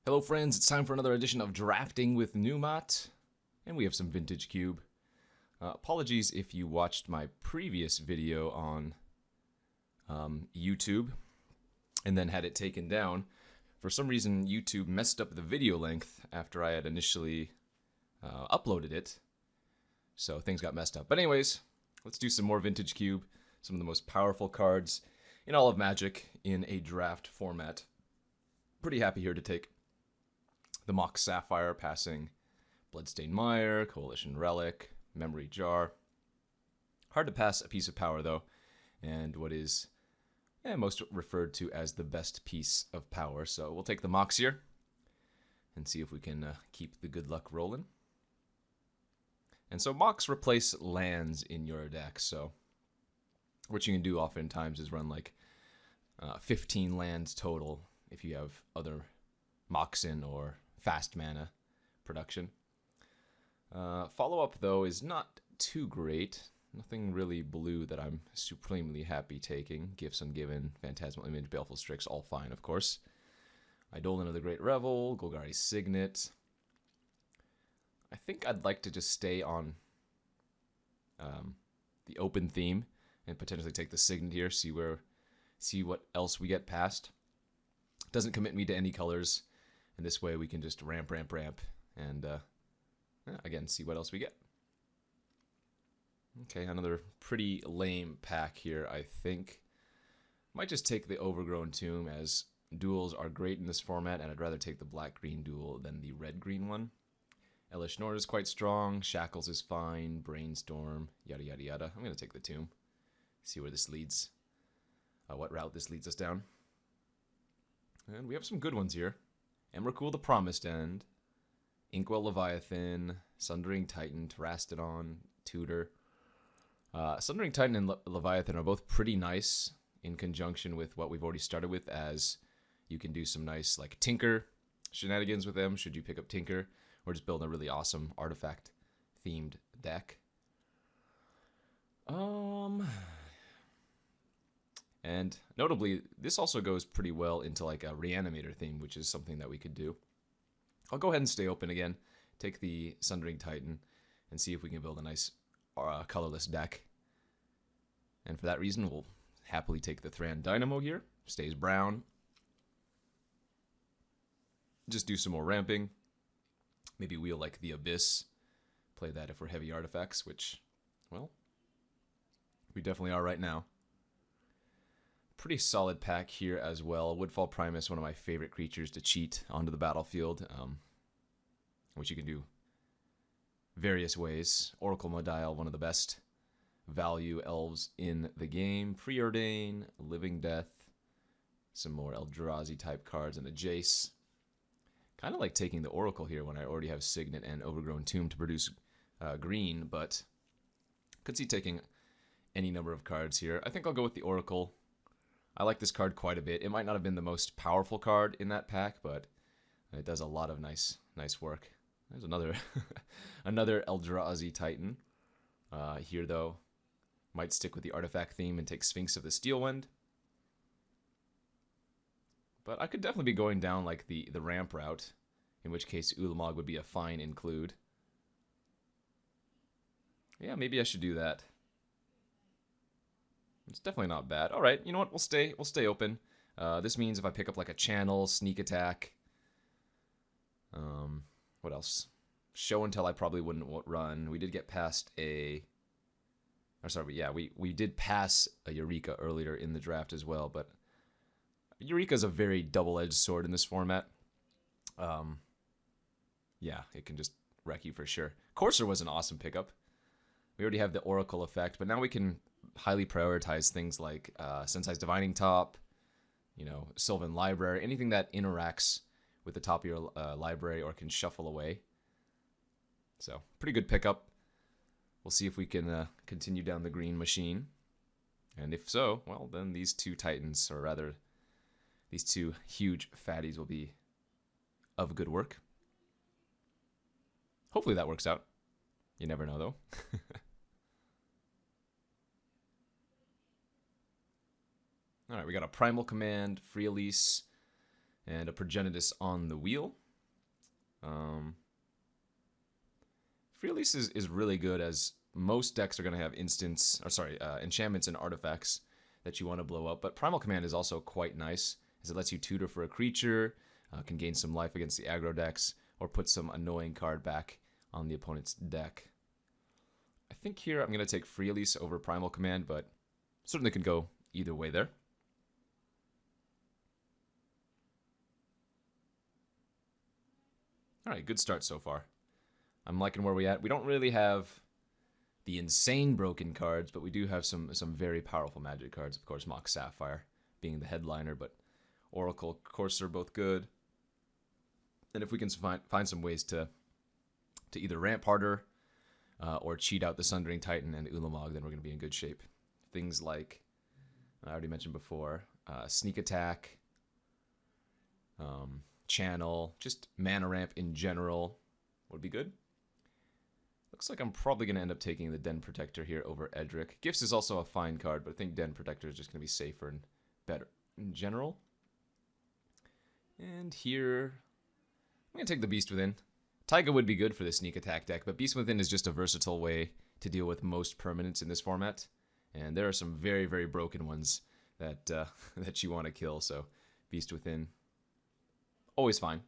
Hello friends, it's time for another edition of Drafting with Numot, and we have some vintage cube. Apologies if you watched my previous video on YouTube and then had it taken down. For some reason, YouTube messed up the video length after I had initially uploaded it, so things got messed up. But anyways, let's do some more vintage cube, some of the most powerful cards in all of Magic in a draft format. Pretty happy here to take the Mox Sapphire, passing Bloodstained Mire, Coalition Relic, Memory Jar. Hard to pass a piece of power, though, and what is most referred to as the best piece of power. So we'll take the Mox here and see if we can keep the good luck rolling. And so Mox replace lands in your deck, so what you can do oftentimes is run like 15 lands total if you have other Moxen or fast mana production. Follow-up, though, is not too great. Nothing really blue that I'm supremely happy taking. Gifts Ungiven, Phantasmal Image, Baleful Strix, all fine, of course. Eidolon of the Great Revel, Golgari's Signet. I think I'd like to just stay on the open theme and potentially take the Signet here, see what else we get past. Doesn't commit me to any colors. And this way we can just ramp, and again, see what else we get. Okay, another pretty lame pack here, I think. Might just take the Overgrown Tomb, as duels are great in this format, and I'd rather take the black-green duel than the red-green one. Elish Nord is quite strong, Shackles is fine, Brainstorm, yada yada yada. I'm going to take the Tomb, see where this leads, what route this leads us down. And we have some good ones here. Emrakul the Promised End, Inkwell Leviathan, Sundering Titan, Terastodon, Tutor. Sundering Titan and Leviathan are both pretty nice in conjunction with what we've already started with, as you can do some nice like Tinker shenanigans with them should you pick up Tinker, or just build a really awesome artifact themed deck. And notably, this also goes pretty well into like a Reanimator theme, which is something that we could do. I'll go ahead and stay open again, take the Sundering Titan, and see if we can build a nice colorless deck. And for that reason, we'll happily take the Thran Dynamo here. Stays brown. Just do some more ramping. Maybe wheel like the Abyss. Play that if we're heavy artifacts, which, well, we definitely are right now. Pretty solid pack here as well. Woodfall Primus, one of my favorite creatures to cheat onto the battlefield, which you can do various ways. Oracle Modial, one of the best value elves in the game. Preordain, Living Death, some more Eldrazi type cards, and a Jace. Kind of like taking the Oracle here when I already have Signet and Overgrown Tomb to produce green, but could see taking any number of cards here. I think I'll go with the Oracle. I like this card quite a bit. It might not have been the most powerful card in that pack, but it does a lot of nice work. There's another another Eldrazi Titan. Here, though, might stick with the artifact theme and take Sphinx of the Steelwind. But I could definitely be going down like the ramp route, in which case Ulamog would be a fine include. Yeah, maybe I should do that. It's definitely not bad. All right, you know what? We'll stay open. This means if I pick up like a Channel, Sneak Attack, what else? Show and Tell I probably wouldn't run. We did get past a... Or sorry, yeah, we did pass a Eureka earlier in the draft as well, but Eureka's a very double-edged sword in this format. Yeah, it can just wreck you for sure. Courser was an awesome pickup. We already have the Oracle effect, but now we can highly prioritize things like Sensei's Divining Top, Sylvan Library, anything that interacts with the top of your library or can shuffle away. So, pretty good pickup. We'll see if we can continue down the green machine. And if so, well, then these two Titans, or rather, these two huge fatties will be of good work. Hopefully that works out. You never know, though. All right, we got a Primal Command, Free Elise, and a Progenitus on the wheel. Free Release is really good, as most decks are going to have enchantments and artifacts that you want to blow up, but Primal Command is also quite nice, as it lets you tutor for a creature, can gain some life against the aggro decks, or put some annoying card back on the opponent's deck. I think here I'm going to take Free Release over Primal Command, but certainly could go either way there. Alright, good start so far. I'm liking where we're at. We don't really have the insane broken cards, but we do have some very powerful Magic cards. Of course, Mox Sapphire being the headliner, but Oracle, Courser, both good. And if we can find some ways to either ramp harder or cheat out the Sundering Titan and Ulamog, then we're going to be in good shape. Things like, I already mentioned before, Sneak Attack, Channel, just mana ramp in general would be good. Looks like I'm probably going to end up taking the Den Protector here over Edric. Gifts is also a fine card, but I think Den Protector is just going to be safer and better in general. And here, I'm going to take the Beast Within. Taiga would be good for the Sneak Attack deck, but Beast Within is just a versatile way to deal with most permanents in this format. And there are some very, very broken ones that that you want to kill, so Beast Within, always fine.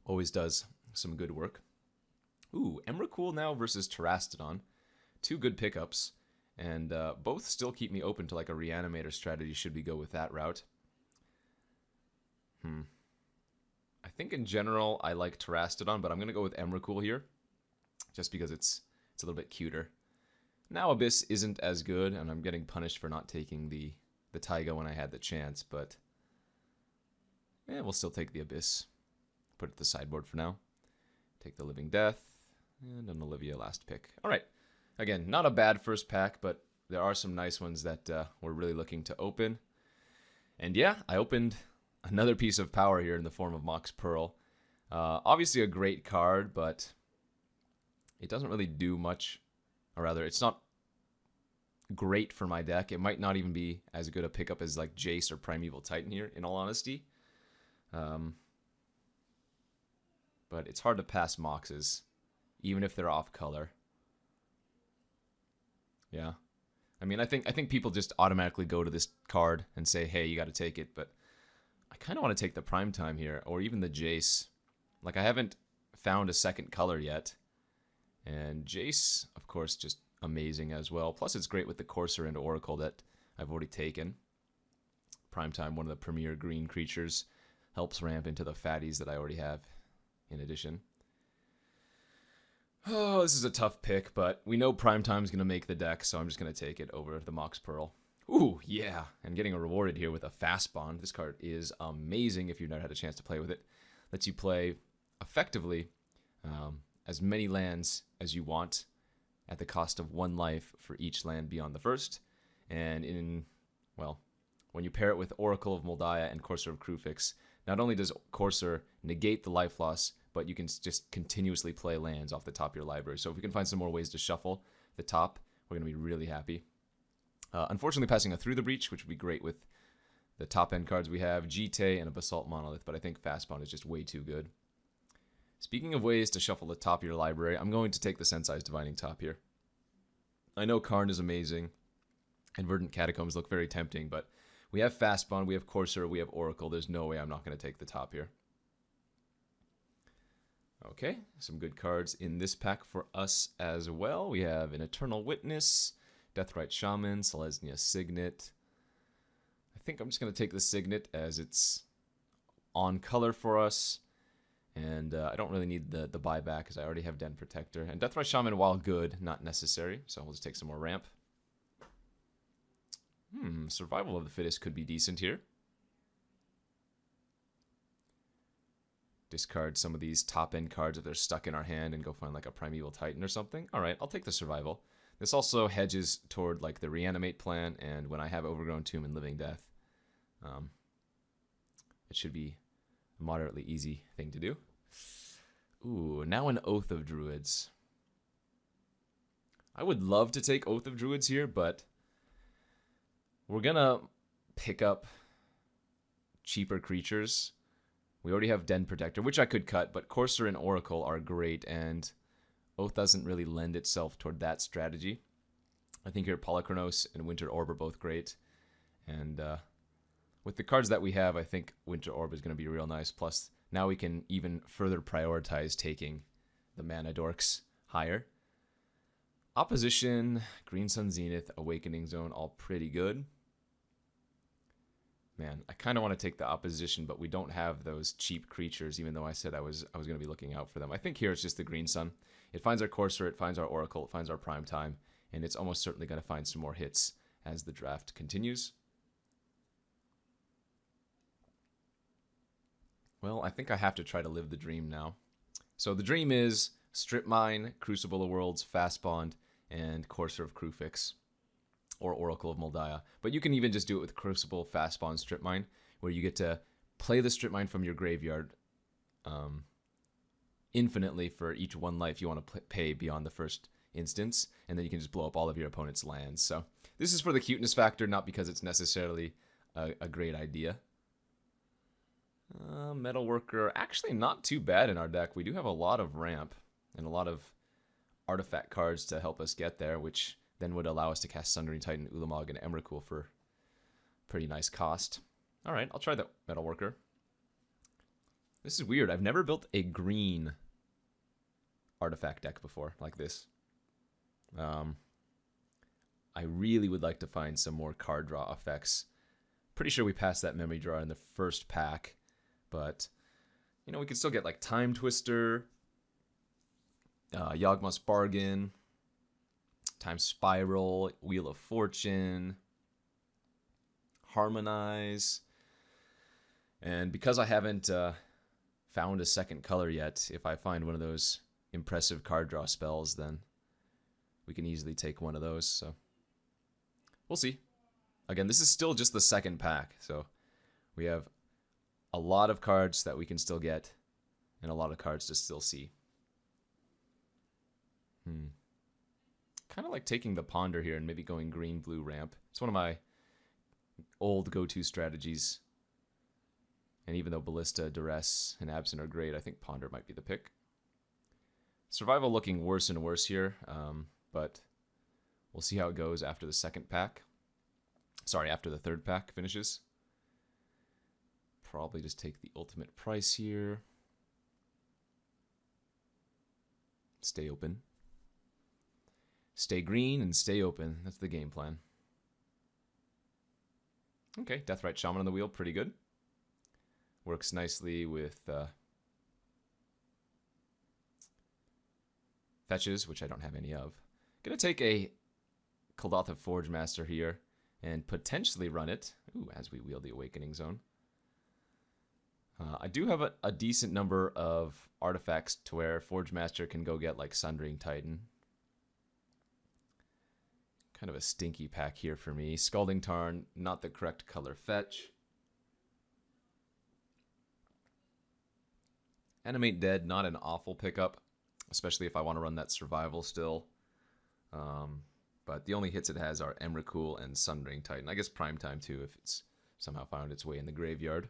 Always does some good work. Ooh, Emrakul now versus Terastodon. Two good pickups, and both still keep me open to like a Reanimator strategy should we go with that route. I think in general I like Terastodon, but I'm going to go with Emrakul here, just because it's a little bit cuter. Now Abyss isn't as good, and I'm getting punished for not taking the Taiga when I had the chance, but we'll still take the Abyss. Put it to the sideboard for now. Take the Living Death, and an Olivia last pick. Alright, again, not a bad first pack, but there are some nice ones that we're really looking to open. And yeah, I opened another piece of power here in the form of Mox Pearl. Obviously a great card, but it doesn't really do much. Or rather, it's not great for my deck. It might not even be as good a pickup as like Jace or Primeval Titan here, in all honesty. But it's hard to pass Moxes, even if they're off color. Yeah. I mean, I think people just automatically go to this card and say, hey, you got to take it, but I kind of want to take the Primetime here, or even the Jace. Like, I haven't found a second color yet. And Jace, of course, just amazing as well. Plus, it's great with the Courser and Oracle that I've already taken. Primetime, one of the premier green creatures, helps ramp into the fatties that I already have in addition. Oh, this is a tough pick, but we know Primetime's going to make the deck, so I'm just going to take it over the Mox Pearl. Ooh, yeah, and getting rewarded here with a Fast Bond. This card is amazing if you've never had a chance to play with it. Lets you play, effectively, as many lands as you want at the cost of 1 life for each land beyond the first. And when you pair it with Oracle of Moldiah and Courser of Krufix, not only does Courser negate the life loss, but you can just continuously play lands off the top of your library. So if we can find some more ways to shuffle the top, we're going to be really happy. Unfortunately, passing a Through the Breach, which would be great with the top-end cards we have, Jite and a Basalt Monolith, but I think Fastbound is just way too good. Speaking of ways to shuffle the top of your library, I'm going to take the Sensei's Divining Top here. I know Karn is amazing, and Verdant Catacombs look very tempting, but we have Fastbound, we have Courser, we have Oracle. There's no way I'm not going to take the top here. Okay, some good cards in this pack for us as well. We have an Eternal Witness, Deathrite Shaman, Selesnya Signet. I think I'm just going to take the Signet as it's on color for us. And I don't really need the buyback because I already have Den Protector. And Deathrite Shaman, while good, not necessary. So we'll just take some more ramp. Survival of the Fittest could be decent here. Discard some of these top-end cards if they're stuck in our hand and go find like a Primeval Titan or something. Alright, I'll take the Survival. This also hedges toward like the Reanimate plan, and when I have Overgrown Tomb and Living Death, it should be a moderately easy thing to do. Ooh, now an Oath of Druids. I would love to take Oath of Druids here, but we're gonna pick up cheaper creatures. We already have Den Protector, which I could cut, but Courser and Oracle are great, and Oath doesn't really lend itself toward that strategy. I think here Polychronos and Winter Orb are both great, and with the cards that we have, I think Winter Orb is going to be real nice. Plus, now we can even further prioritize taking the Mana Dorks higher. Opposition, Green Sun Zenith, Awakening Zone, all pretty good. Man, I kind of want to take the opposition, but we don't have those cheap creatures, even though I said I was going to be looking out for them. I think here it's just the Green Sun. It finds our Courser, it finds our Oracle, it finds our Prime Time, and it's almost certainly going to find some more hits as the draft continues. Well, I think I have to try to live the dream now. So the dream is Strip Mine, Crucible of Worlds, Fast Bond, and Courser of Krufix, or Oracle of Moldiah. But you can even just do it with Crucible, Fast Bond, Strip Mine, where you get to play the Strip Mine from your graveyard infinitely for each one life you want to pay beyond the first instance, and then you can just blow up all of your opponent's lands. So this is for the cuteness factor, not because it's necessarily a great idea. Metalworker, actually not too bad in our deck. We do have a lot of ramp and a lot of artifact cards to help us get there, which then would allow us to cast Sundering Titan, Ulamog, and Emrakul for pretty nice cost. Alright, I'll try that Metalworker. This is weird. I've never built a green artifact deck before, like this. I really would like to find some more card draw effects. Pretty sure we passed that memory draw in the first pack, but, you know, we could still get, like, Time Twister, Yawgmoth's Bargain, Time Spiral, Wheel of Fortune, Harmonize, and because I haven't found a second color yet, if I find one of those impressive card draw spells, then we can easily take one of those, so we'll see. Again, this is still just the second pack, so we have a lot of cards that we can still get and a lot of cards to still see. Kind of like taking the Ponder here and maybe going green-blue ramp. It's one of my old go-to strategies. And even though Ballista, Duress, and Absent are great, I think Ponder might be the pick. Survival looking worse and worse here, but we'll see how it goes after the second pack. Sorry, after the third pack finishes. Probably just take the ultimate price here. Stay open. Stay green and stay open. That's the game plan. Okay, Deathrite Shaman on the wheel, pretty good. Works nicely with fetches, which I don't have any of. Gonna take a Kuldotha Forge Master here and potentially run it. Ooh, as we wield the Awakening Zone. I do have a decent number of artifacts to where Forge Master can go get like Sundering Titan. Kind of a stinky pack here for me. Scalding Tarn, not the correct color fetch. Animate Dead, not an awful pickup, especially if I want to run that survival still. But the only hits it has are Emrakul and Sundering Titan. I guess Prime Time too, if it's somehow found its way in the graveyard.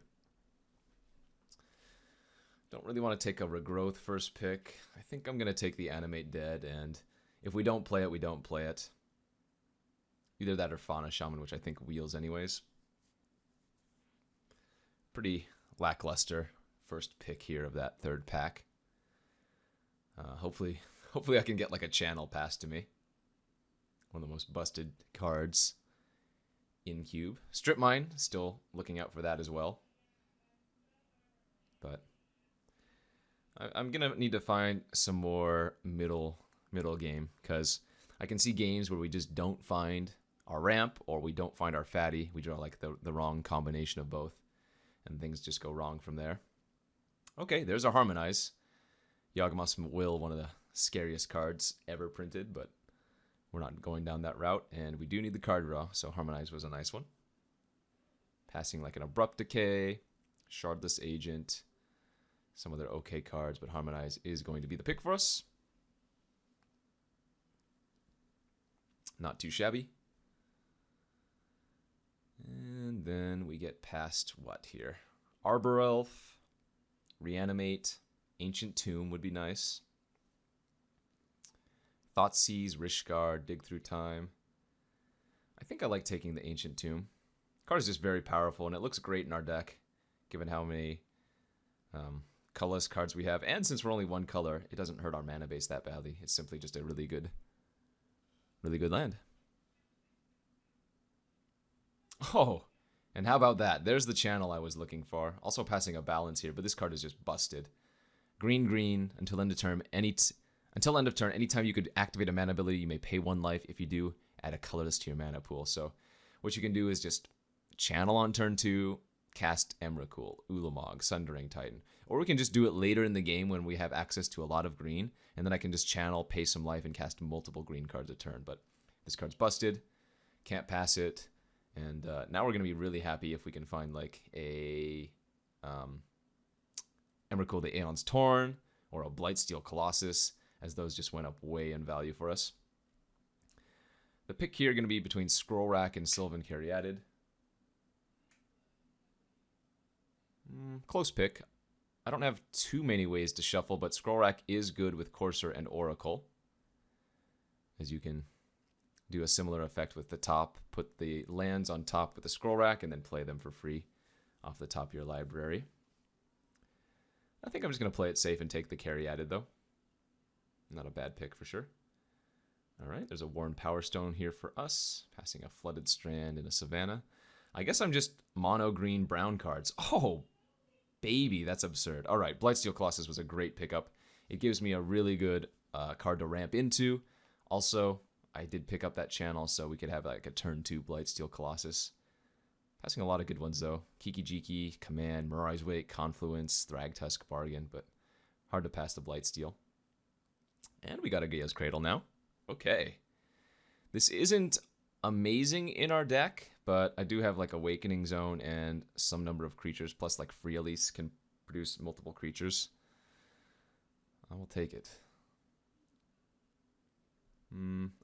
Don't really want to take a Regrowth first pick. I think I'm going to take the Animate Dead, and if we don't play it, we don't play it. Either that or Fauna Shaman, which I think wheels anyways. Pretty lackluster first pick here of that third pack. Hopefully I can get like a channel passed to me. One of the most busted cards in Cube. Strip Mine, still looking out for that as well. But I'm going to need to find some more middle game, because I can see games where we just don't find our ramp or we don't find our fatty. We draw like the wrong combination of both, and things just go wrong from there. Okay, there's our Harmonize. Yawgmoth's Will, one of the scariest cards ever printed, but we're not going down that route, and we do need the card draw, so Harmonize was a nice one. Passing like an Abrupt Decay, Shardless Agent, some other okay cards, but Harmonize is going to be the pick for us. Not too shabby. And then we get past what here? Arbor Elf, Reanimate, Ancient Tomb would be nice. Thoughtseize, Rishgar, Dig Through Time. I think I like taking the Ancient Tomb. Card is just very powerful, and it looks great in our deck, given how many colorless cards we have. And since we're only one color, it doesn't hurt our mana base that badly. It's simply just a really good land. Oh, and how about that? There's the channel I was looking for. Also passing a balance here, but this card is just busted. Green, green, until end of turn. Until end of turn, anytime you could activate a mana ability, you may pay 1 life. If you do, add a colorless to your mana pool. So what you can do is just channel on turn 2, cast Emrakul, Ulamog, Sundering Titan. Or we can just do it later in the game when we have access to a lot of green, and then I can just channel, pay some life, and cast multiple green cards a turn. But this card's busted. Can't pass it. And now we're going to be really happy if we can find like a Emrakul the Aeon's Torn or a Blightsteel Colossus, as those just went up way in value for us. The pick here going to be between Scroll Rack and Sylvan Caryatid. Close pick. I don't have too many ways to shuffle, but Scroll Rack is good with Courser and Oracle, as you can do a similar effect with the top. Put the lands on top with the Scroll Rack and then play them for free off the top of your library. I think I'm just going to play it safe and take the Caryatid, though. Not a bad pick for sure. All right, there's a Worn Power Stone here for us, passing a Flooded Strand in a Savannah. I guess I'm just mono green brown cards. Oh, baby, that's absurd. All right, Blightsteel Colossus was a great pickup. It gives me a really good card to ramp into. Also, I did pick up that channel so we could have like a turn 2 Blightsteel Colossus. Passing a lot of good ones though. Kiki Jiki, Command, Mirai's Wake, Confluence, Thragtusk, Bargain, but hard to pass the Blightsteel. And we got a Gaea's Cradle now. Okay. This isn't amazing in our deck, but I do have like Awakening Zone and some number of creatures, plus like Free Elise can produce multiple creatures. I will take it.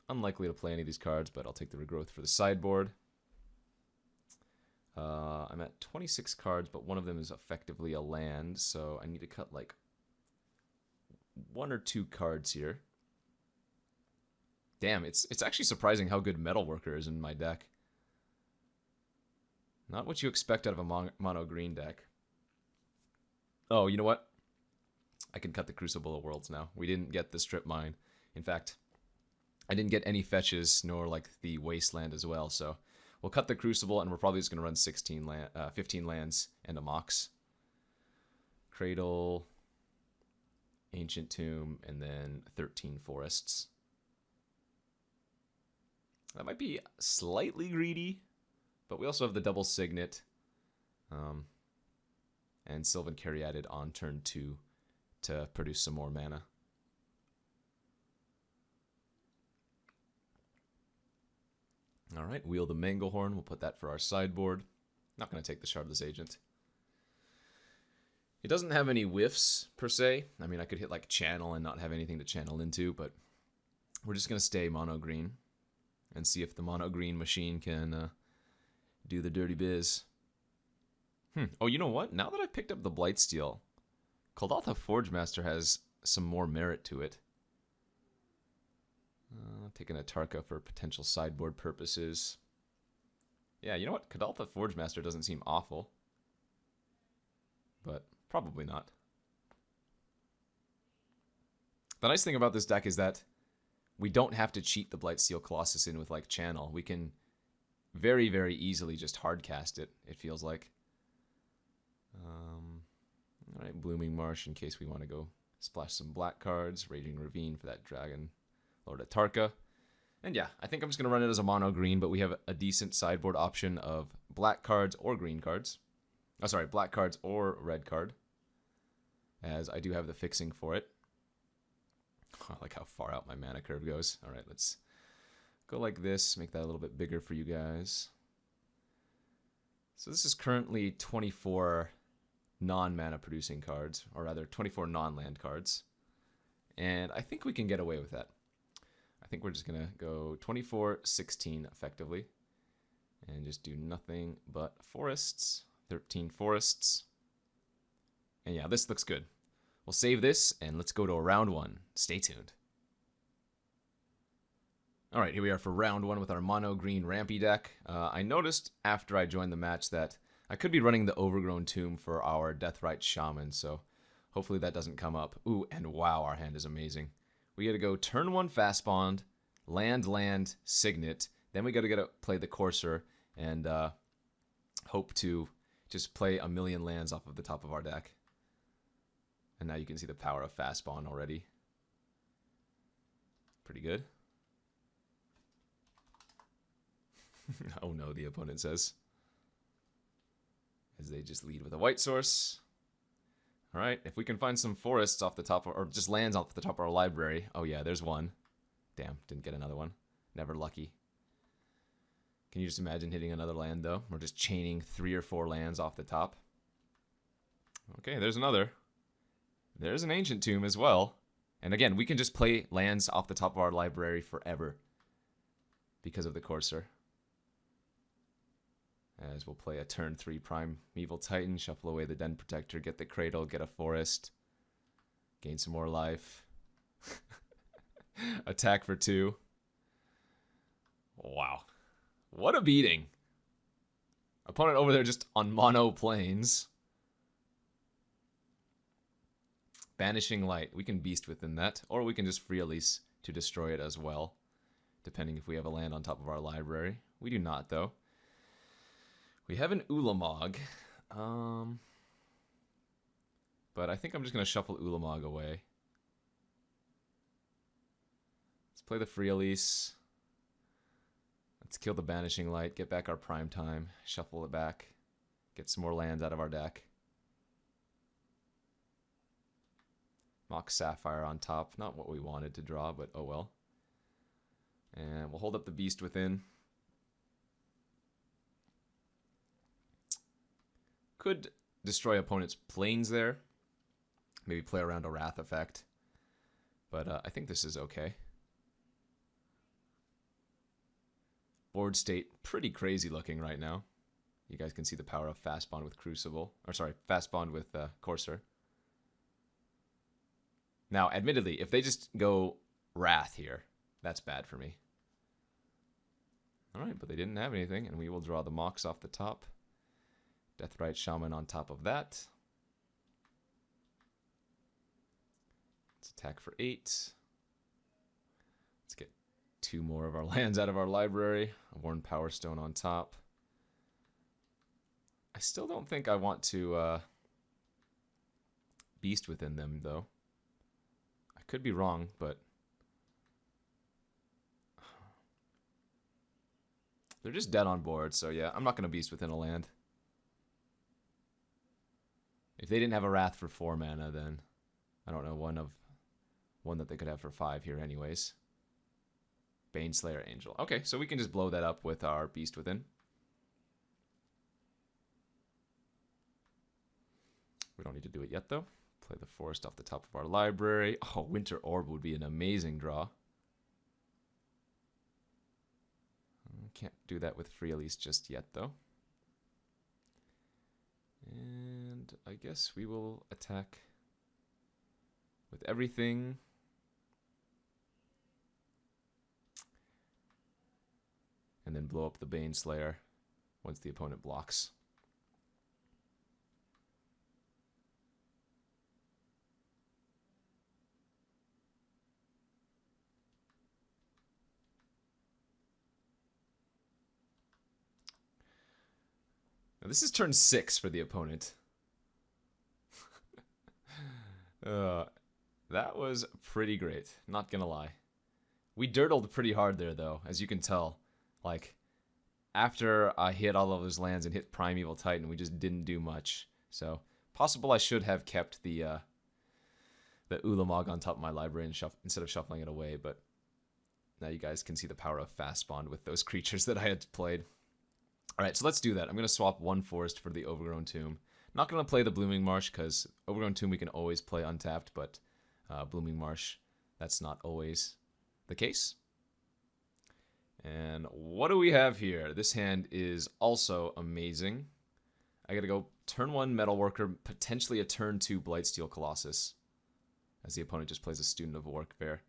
Unlikely to play any of these cards, but I'll take the Regrowth for the sideboard. I'm at 26 cards, but one of them is effectively a land, so I need to cut like 1 or 2 cards here. Damn, it's actually surprising how good Metalworker is in my deck. Not what you expect out of a mono green deck. Oh, you know what? I can cut the Crucible of Worlds now. We didn't get the Strip Mine. In fact, I didn't get any fetches, nor like the Wasteland as well, so we'll cut the Crucible, and we're probably just going to run 15 lands and a Mox. Cradle, Ancient Tomb, and then 13 Forests. That might be slightly greedy, but we also have the double Signet and Sylvan Caryatid on turn 2 to produce some more mana. All right, Wield the Manglehorn. We'll put that for our sideboard. Not going to take the Shardless Agent. It doesn't have any whiffs, per se. I mean, I could hit like Channel and not have anything to channel into, but we're just going to stay mono green and see if the mono green machine can do the dirty biz. Oh, you know what? Now that I've picked up the Blightsteel, Kuldotha Forgemaster has some more merit to it. Taking a Tarka for potential sideboard purposes. Yeah, you know what? Kuldotha Forgemaster doesn't seem awful, but probably not. The nice thing about this deck is that we don't have to cheat the Blightsteel Colossus in with like Channel. We can very, very easily just hardcast it, it feels like. All right, Blooming Marsh in case we want to go splash some black cards. Raging Ravine for that Dragon Lord of Tarka. And yeah, I think I'm just going to run it as a mono green, but we have a decent sideboard option of black cards or green cards. Oh, sorry, black cards or red card, as I do have the fixing for it. I like how far out my mana curve goes. All right, let's go like this, make that a little bit bigger for you guys. So this is currently 24 non-mana producing cards, or rather 24 non-land cards. And I think we can get away with that. I think we're just going to go 24-16 effectively and just do nothing but forests, 13 forests. And yeah, this looks good. We'll save this, and let's go to round 1. Stay tuned. Alright, here we are for round 1 with our mono green rampy deck. I noticed after I joined the match that I could be running the Overgrown Tomb for our Deathrite Shaman, so hopefully that doesn't come up. Ooh, and wow, our hand is amazing. We gotta go turn 1 fast bond, land, Signet, then we gotta play the Courser, and hope to just play a million lands off of the top of our deck. And now you can see the power of fast bond already. Pretty good. Oh no, the opponent says. As they just lead with a white source. Alright, if we can find some forests off the top, or just lands off the top of our library. Oh yeah, there's one. Damn, didn't get another one. Never lucky. Can you just imagine hitting another land though? We're just chaining 3 or 4 lands off the top. Okay, there's another. There's an Ancient Tomb as well. And again, we can just play lands off the top of our library forever because of the Courser. As we'll play a turn 3 Primeval Titan, shuffle away the Den Protector, get the Cradle, get a Forest, gain some more life, attack for 2. Wow. What a beating. Opponent over there just on mono planes. Banishing Light. We can Beast within that, or we can just free Elise to destroy it as well, depending if we have a land on top of our library. We do not, though. We have an Ulamog, but I think I'm just going to shuffle Ulamog away. Let's play the free Elise. Let's kill the Banishing Light, get back our Prime Time, shuffle it back, get some more lands out of our deck. Mox Sapphire on top, not what we wanted to draw, but oh well. And we'll hold up the Beast within. Could destroy opponent's planes there. Maybe play around a Wrath effect. But I think this is okay. Board state, pretty crazy looking right now. You guys can see the power of Fast Bond with Crucible. Or sorry, Fast Bond with Courser. Now, admittedly, if they just go Wrath here, that's bad for me. Alright, but they didn't have anything, and we will draw the Mox off the top. Deathrite Shaman on top of that. Let's attack for 8. Let's get 2 more of our lands out of our library. A Worn Power Stone on top. I still don't think I want to Beast within them, though. I could be wrong, but they're just dead on board, so yeah, I'm not going to Beast within a land. If they didn't have a Wrath for 4 mana, then I don't know, one that they could have for 5 here anyways. Baneslayer Angel. Okay, so we can just blow that up with our Beast Within. We don't need to do it yet, though. Play the Forest off the top of our library. Oh, Winter Orb would be an amazing draw. Can't do that with Free Elise just yet, though. And I guess we will attack with everything. And then blow up the Baneslayer once the opponent blocks. Now this is turn 6 for the opponent. That was pretty great, not gonna lie. We dirtled pretty hard there, though, as you can tell. Like, after I hit all of those lands and hit Primeval Titan, we just didn't do much. So, possible I should have kept the Ulamog on top of my library and instead of shuffling it away, but now you guys can see the power of Fast Bond with those creatures that I had played. Alright, so let's do that. I'm going to swap 1 Forest for the Overgrown Tomb. Not going to play the Blooming Marsh, because Overgrown Tomb we can always play untapped, but Blooming Marsh, that's not always the case. And what do we have here? This hand is also amazing. I gotta go turn 1 Metalworker, potentially a turn 2 Blightsteel Colossus, as the opponent just plays a Student of Warfare.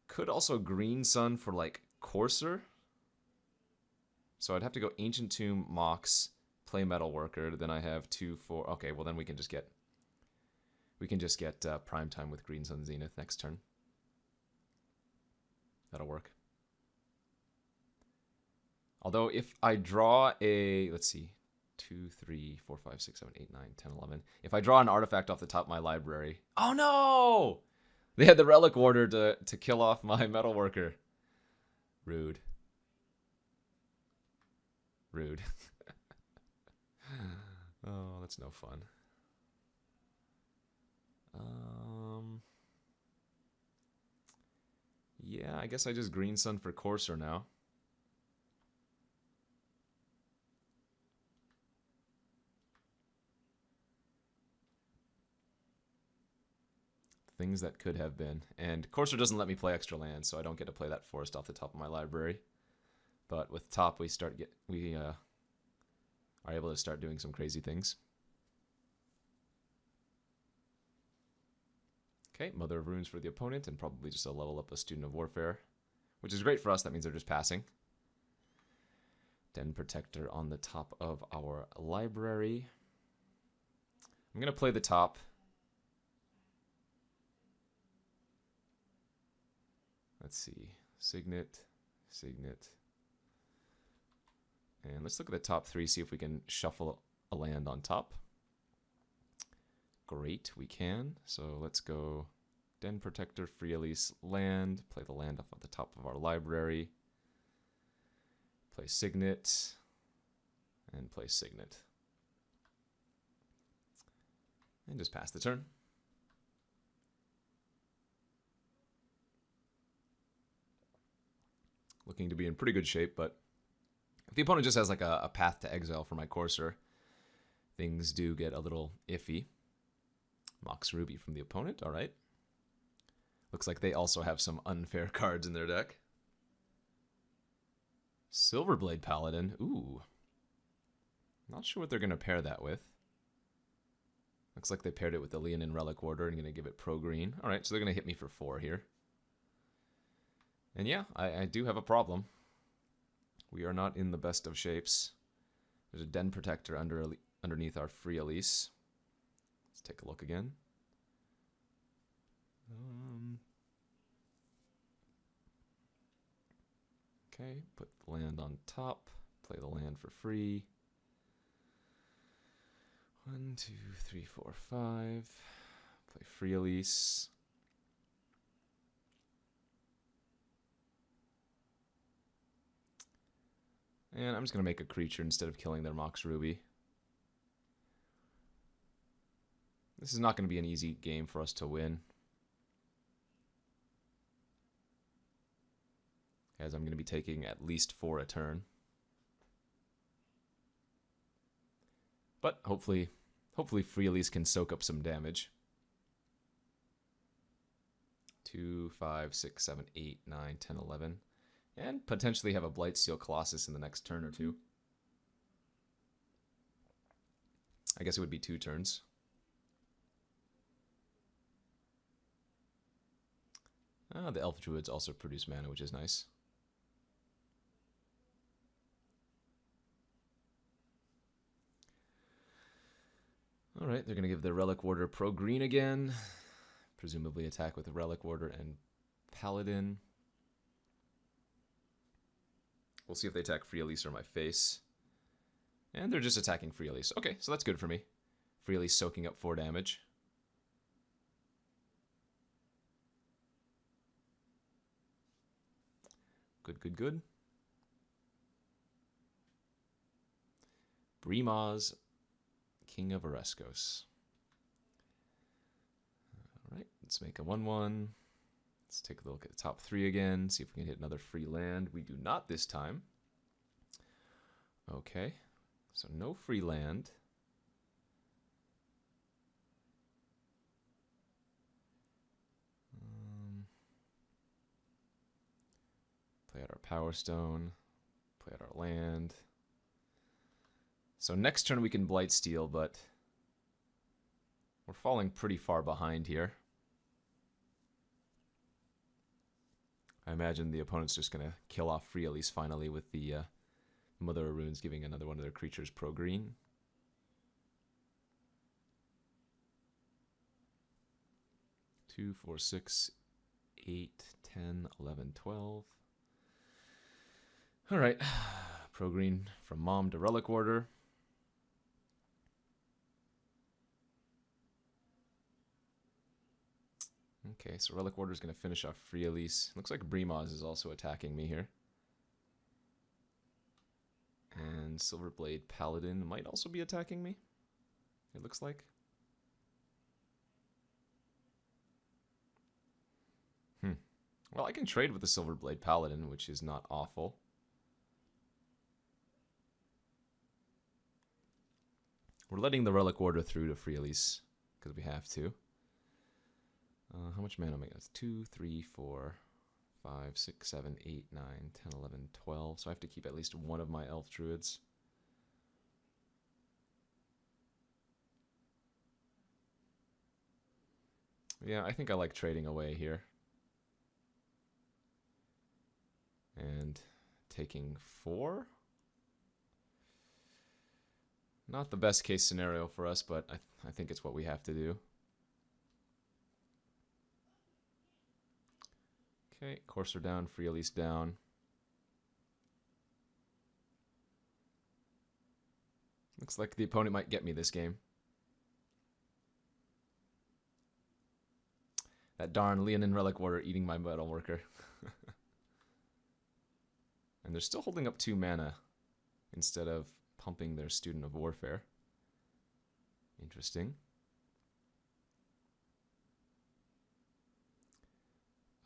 Could also Green Sun for, like, Courser. So I'd have to go Ancient Tomb, Mox, play Metalworker, then I have 2, 4... Okay, well then we can just get... Prime Time with Green Sun Zenith next turn. That'll work. Although if I draw a... Let's see. 2, 3, 4, 5, 6, 7, 8, 9, 10, 11. If I draw an artifact off the top of my library... Oh no! They had the Relic Warder to kill off my Metalworker. Rude. Rude. Oh, that's no fun. Yeah, I guess I just Green Sun for Courser now. Things that could have been. And Courser doesn't let me play extra land, so I don't get to play that forest off the top of my library. But with top, we are able to start doing some crazy things. Okay, Mother of Runes for the opponent, and probably just a level up a Student of Warfare, which is great for us. That means they're just passing. Den Protector on the top of our library. I'm going to play the top. Let's see. Signet, Signet. And let's look at the top 3, see if we can shuffle a land on top. Great, we can. So let's go Den Protector, Free Elise, land. Play the land off at the top of our library. Play Signet. And play Signet. And just pass the turn. Looking to be in pretty good shape, but if the opponent just has like a path to exile for my Courser, things do get a little iffy. Mox Ruby from the opponent, alright. Looks like they also have some unfair cards in their deck. Silverblade Paladin, ooh. Not sure what they're going to pair that with. Looks like they paired it with the Leonin Relic Warder and going to give it pro-green. Alright, so they're going to hit me for 4 here. And yeah, I do have a problem. We are not in the best of shapes. There's a Den Protector underneath our Free Elise. Let's take a look again. Okay, put the land on top. Play the land for free. 1, 2, 3, 4, 5. Play Free Elise. And I'm just going to make a creature instead of killing their Mox Ruby. This is not going to be an easy game for us to win, as I'm going to be taking at least 4 a turn. But hopefully Free Elise can soak up some damage. 2, 5, 6, 7, 8, 9, 10, 11. And potentially have a Blightsteel Colossus in the next turn or 2. I guess it would be 2 turns. The Elf Druids also produce mana, which is nice. Alright, they're going to give the Relic Warder pro-green again. Presumably attack with the Relic Warder and Paladin. We'll see if they attack Free Elise or my face. And they're just attacking Free Elise. Okay, so that's good for me. Free Elise soaking up 4 damage. Good, good, good. Brimaz, King of Oreskos. Alright, let's make a 1/1. Let's take a look at the top 3 again, see if we can hit another free land. We do not this time. Okay, so no free land. Play out our Power Stone. Play out our land. So next turn we can Blightsteel, but we're falling pretty far behind here. I imagine the opponent's just going to kill off Free Elise finally with the Mother of Runes giving another one of their creatures pro-green. Two, 4, 6, 8, 10, 11, 12. All right, pro-green from Mom to Relic Order. Okay, so Relic Order is going to finish off Free Elise. Looks like Bremaz is also attacking me here. And Silverblade Paladin might also be attacking me, it looks like. Well, I can trade with the Silverblade Paladin, which is not awful. We're letting the Relic Order through to Free Elise, because we have to. How much mana am I getting? 2, 3, 4, 5, 6, 7, 8, 9, 10, 11, 12. So I have to keep at least one of my Elf Druids. Yeah, I think I like trading away here. And taking 4? Not the best case scenario for us, but I think it's what we have to do. Okay, Courser down, Free Elise down. Looks like the opponent might get me this game. That darn Leonin Relic Order eating my Metal Worker. And they're still holding up 2 mana instead of pumping their Student of Warfare. Interesting.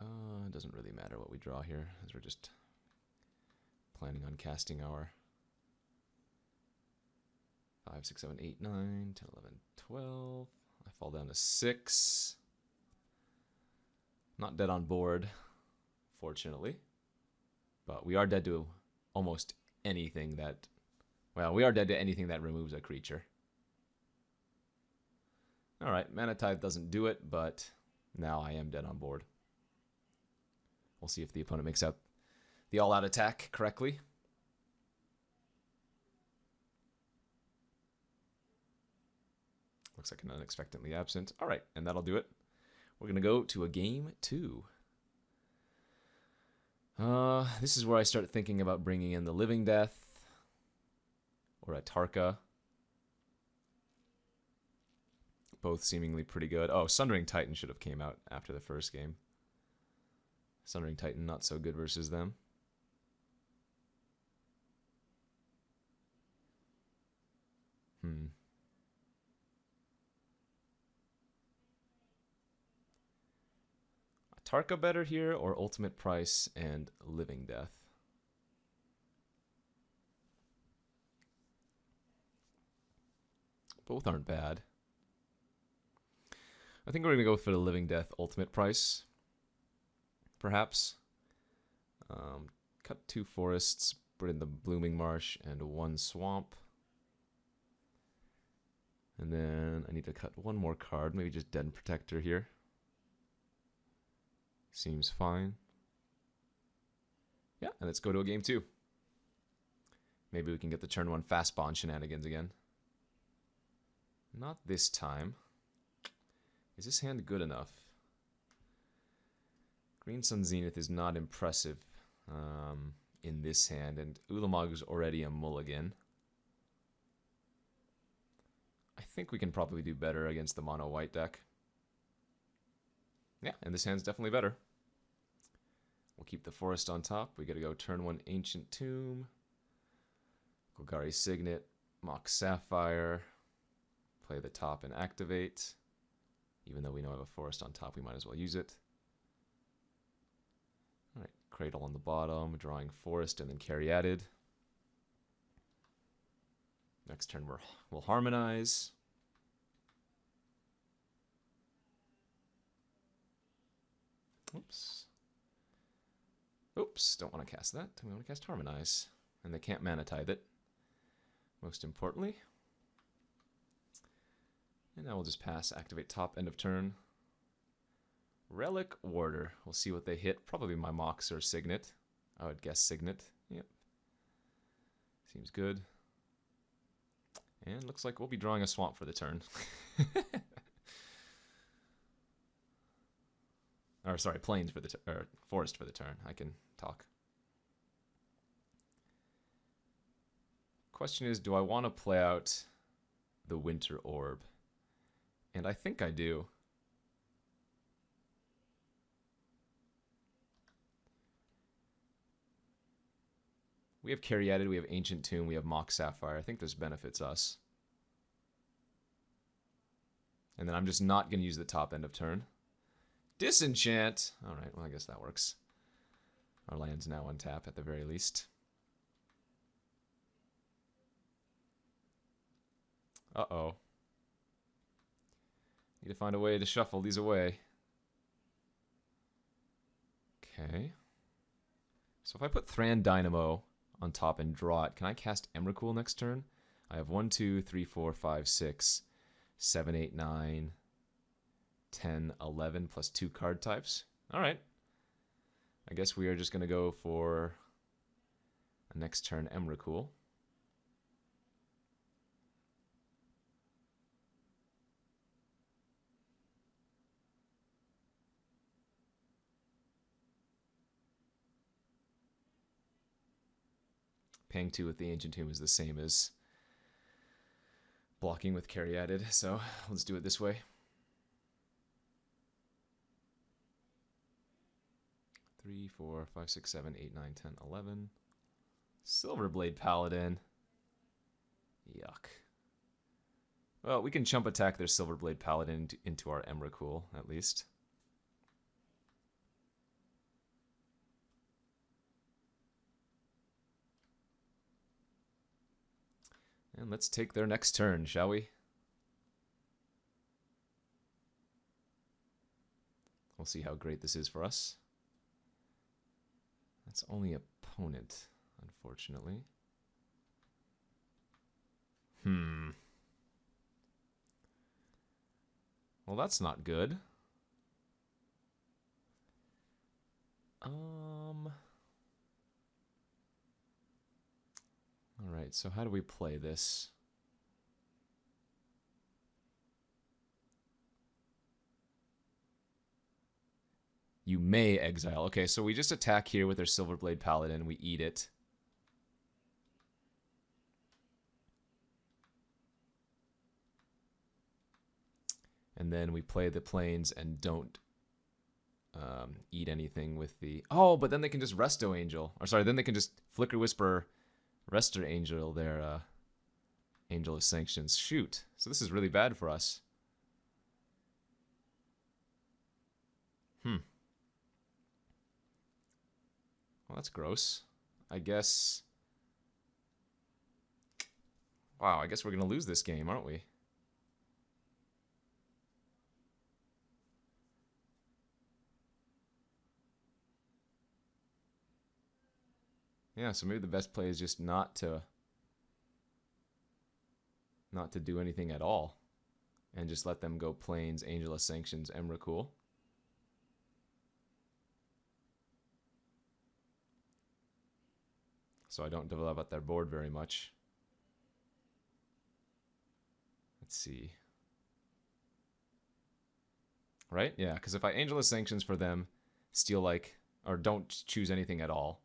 It doesn't really matter what we draw here, as we're just planning on casting our 5, 6, 7, 8, 9, 10, 11, 12. I fall down to 6. Not dead on board, fortunately. But we are dead to almost anything that... Well, we are dead to anything that removes a creature. Alright, Mana Tithe doesn't do it, but now I am dead on board. We'll see if the opponent makes out the all-out attack correctly. Looks like an unexpectedly absent. Alright, and that'll do it. We're going to go to a game 2. This is where I start thinking about bringing in the Living Death or a Tarka. Both seemingly pretty good. Oh, Sundering Titan should have came out after the first game. Sundering Titan not so good versus them. Tarka better here, or Ultimate Price and Living Death? Both aren't bad. I think we're going to go for the Living Death Ultimate Price. Perhaps. Cut 2 forests, put in the Blooming Marsh, and 1 swamp. And then I need to cut 1 more card, maybe just Den Protector here. Seems fine. Yeah, and let's go to a game 2. Maybe we can get the turn 1 fast spawn shenanigans again. Not this time. Is this hand good enough? Green Sun Zenith is not impressive in this hand, and Ulamog is already a mulligan. I think we can probably do better against the mono white deck. Yeah, and this hand's definitely better. We'll keep the forest on top. We gotta go turn 1 Ancient Tomb, Golgari Signet, Mox Sapphire, play the top and activate. Even though we know I have a forest on top, we might as well use it. Alright, Cradle on the bottom, drawing forest and then Caryatid. Next turn we'll harmonize. Oops. Oops, don't want to cast that. We want to cast Harmonize. And they can't Mana Tithe it. most importantly. And now we'll just pass, activate top, end of turn. Relic Warder. We'll see what they hit. Probably my Mox or Signet. I would guess Signet. Yep. Seems good. And looks like we'll be drawing a swamp for the turn. Or sorry, plains for the or forest for the turn. I can talk. Question is, do I want to play out the Winter Orb? And I think I do. We have Caryatid, we have Ancient Tomb, we have Mox Sapphire. I think this benefits us. And then I'm just not going to use the top end of turn. Disenchant! Alright, well I guess that works. Our land's now on tap at the very least. Uh-oh. Need to find a way to shuffle these away. Okay. So if I put Thran Dynamo on top and draw it, can I cast Emrakul next turn? I have 1, 2, 3, 4, 5, 6, 7, 8, 9, 10, 11 plus 2 card types. Alright. I guess we are just going to go for a next turn Emrakul. Paying 2 with the Ancient Tomb is the same as blocking with Caryatid, so let's do it this way. 3, 4, 5, 6, 7, 8, 9, 10, 11. Silverblade Paladin. Yuck. Well, we can chump attack their Silverblade Paladin into our Emrakul, at least. And let's take their next turn, shall we? We'll see how great this is for us. That's only opponent, unfortunately. Well, that's not good. Alright, so how do we play this? You may exile. Okay, so we just attack here with our Silverblade Paladin. We eat it. And then we play the plains and don't eat anything with the... Oh, but then they can just Resto Angel. Or sorry, then they can just Flicker Whisper, Rester Angel their Angel of Sanctions. Shoot. So this is really bad for us. Well, that's gross. I guess... Wow, I guess we're going to lose this game, aren't we? Yeah, so maybe the best play is just not to do anything at all. And just let them go plains, Angel of Sanctions, Emrakul. So I don't develop out their board very much. Let's see. Right? Yeah, because if I Angel of Sanctions for them, steal like, or don't choose anything at all,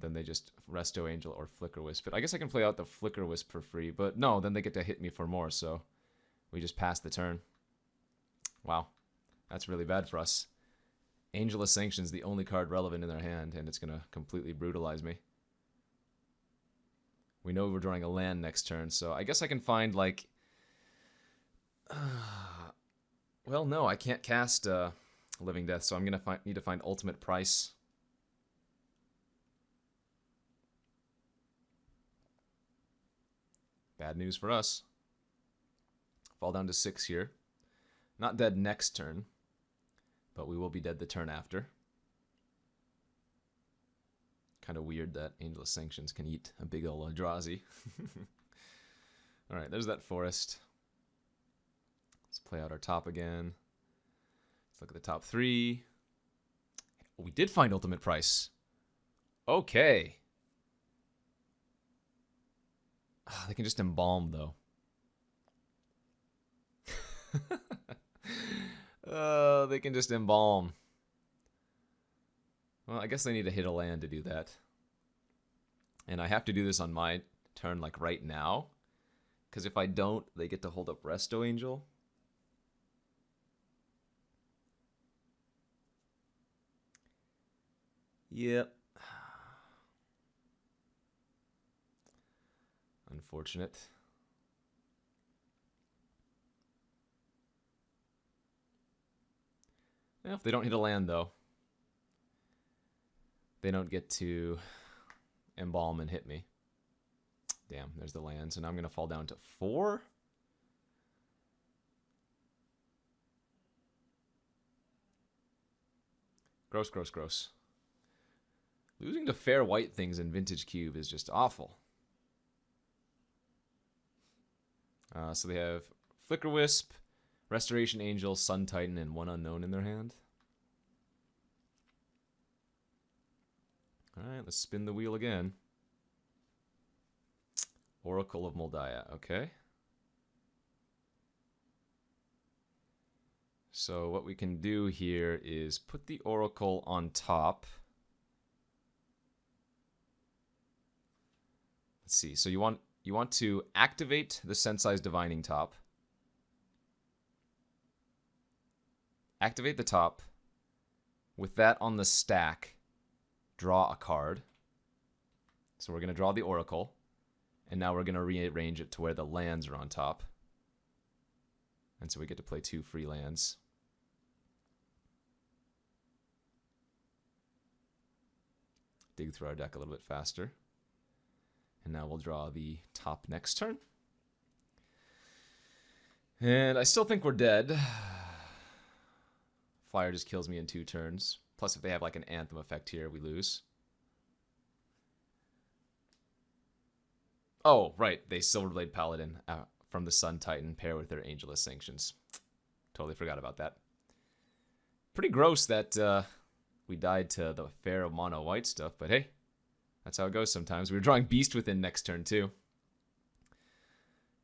then they just Resto Angel or Flicker Wisp. But I guess I can play out the Flicker Wisp for free. But no, then they get to hit me for more, so we just pass the turn. Wow. That's really bad for us. Angel of Sanctions, the only card relevant in their hand, and it's going to completely brutalize me. We know we're drawing a land next turn, so I guess I can find, like... well, no, I can't cast Living Death, so I'm going to need to find Ultimate Price. Bad news for us. Fall down to 6 here. Not dead next turn, but we will be dead the turn after. Kind of weird that Angelus Sanctions can eat a big ol' Eldrazi. Alright, there's that forest. Let's play out our top again. Let's look at the top 3. We did find ultimate price. Okay. They can just embalm, though. They can just embalm. Well, I guess they need to hit a land to do that. And I have to do this on my turn, like, right now. Because if I don't, they get to hold up Resto Angel. Yep. Unfortunate. Well, if they don't hit a land, though, they don't get to embalm and hit me. Damn, there's the land. So now I'm going to fall down to 4. Gross, gross, gross. Losing to fair white things in Vintage Cube is just awful. So they have Flicker Wisp, Restoration Angel, Sun Titan, and 1 unknown in their hand. Alright, let's spin the wheel again. Oracle of Moldiah, okay. So what we can do here is put the Oracle on top. Let's see, so you want to activate the Sensei's Divining Top. Activate the top. With that on the stack, draw a card. So we're going to draw the Oracle. And now we're going to rearrange it to where the lands are on top. And so we get to play 2 free lands. Dig through our deck a little bit faster. And now we'll draw the top next turn. And I still think we're dead. Fire just kills me in 2 turns. Plus, if they have like an Anthem effect here, we lose. Oh, right. They Silverblade Paladin from the Sun Titan pair with their Angelus Sanctions. Totally forgot about that. Pretty gross that we died to the fair mono white stuff, but hey, that's how it goes sometimes. We were drawing Beast Within next turn, too.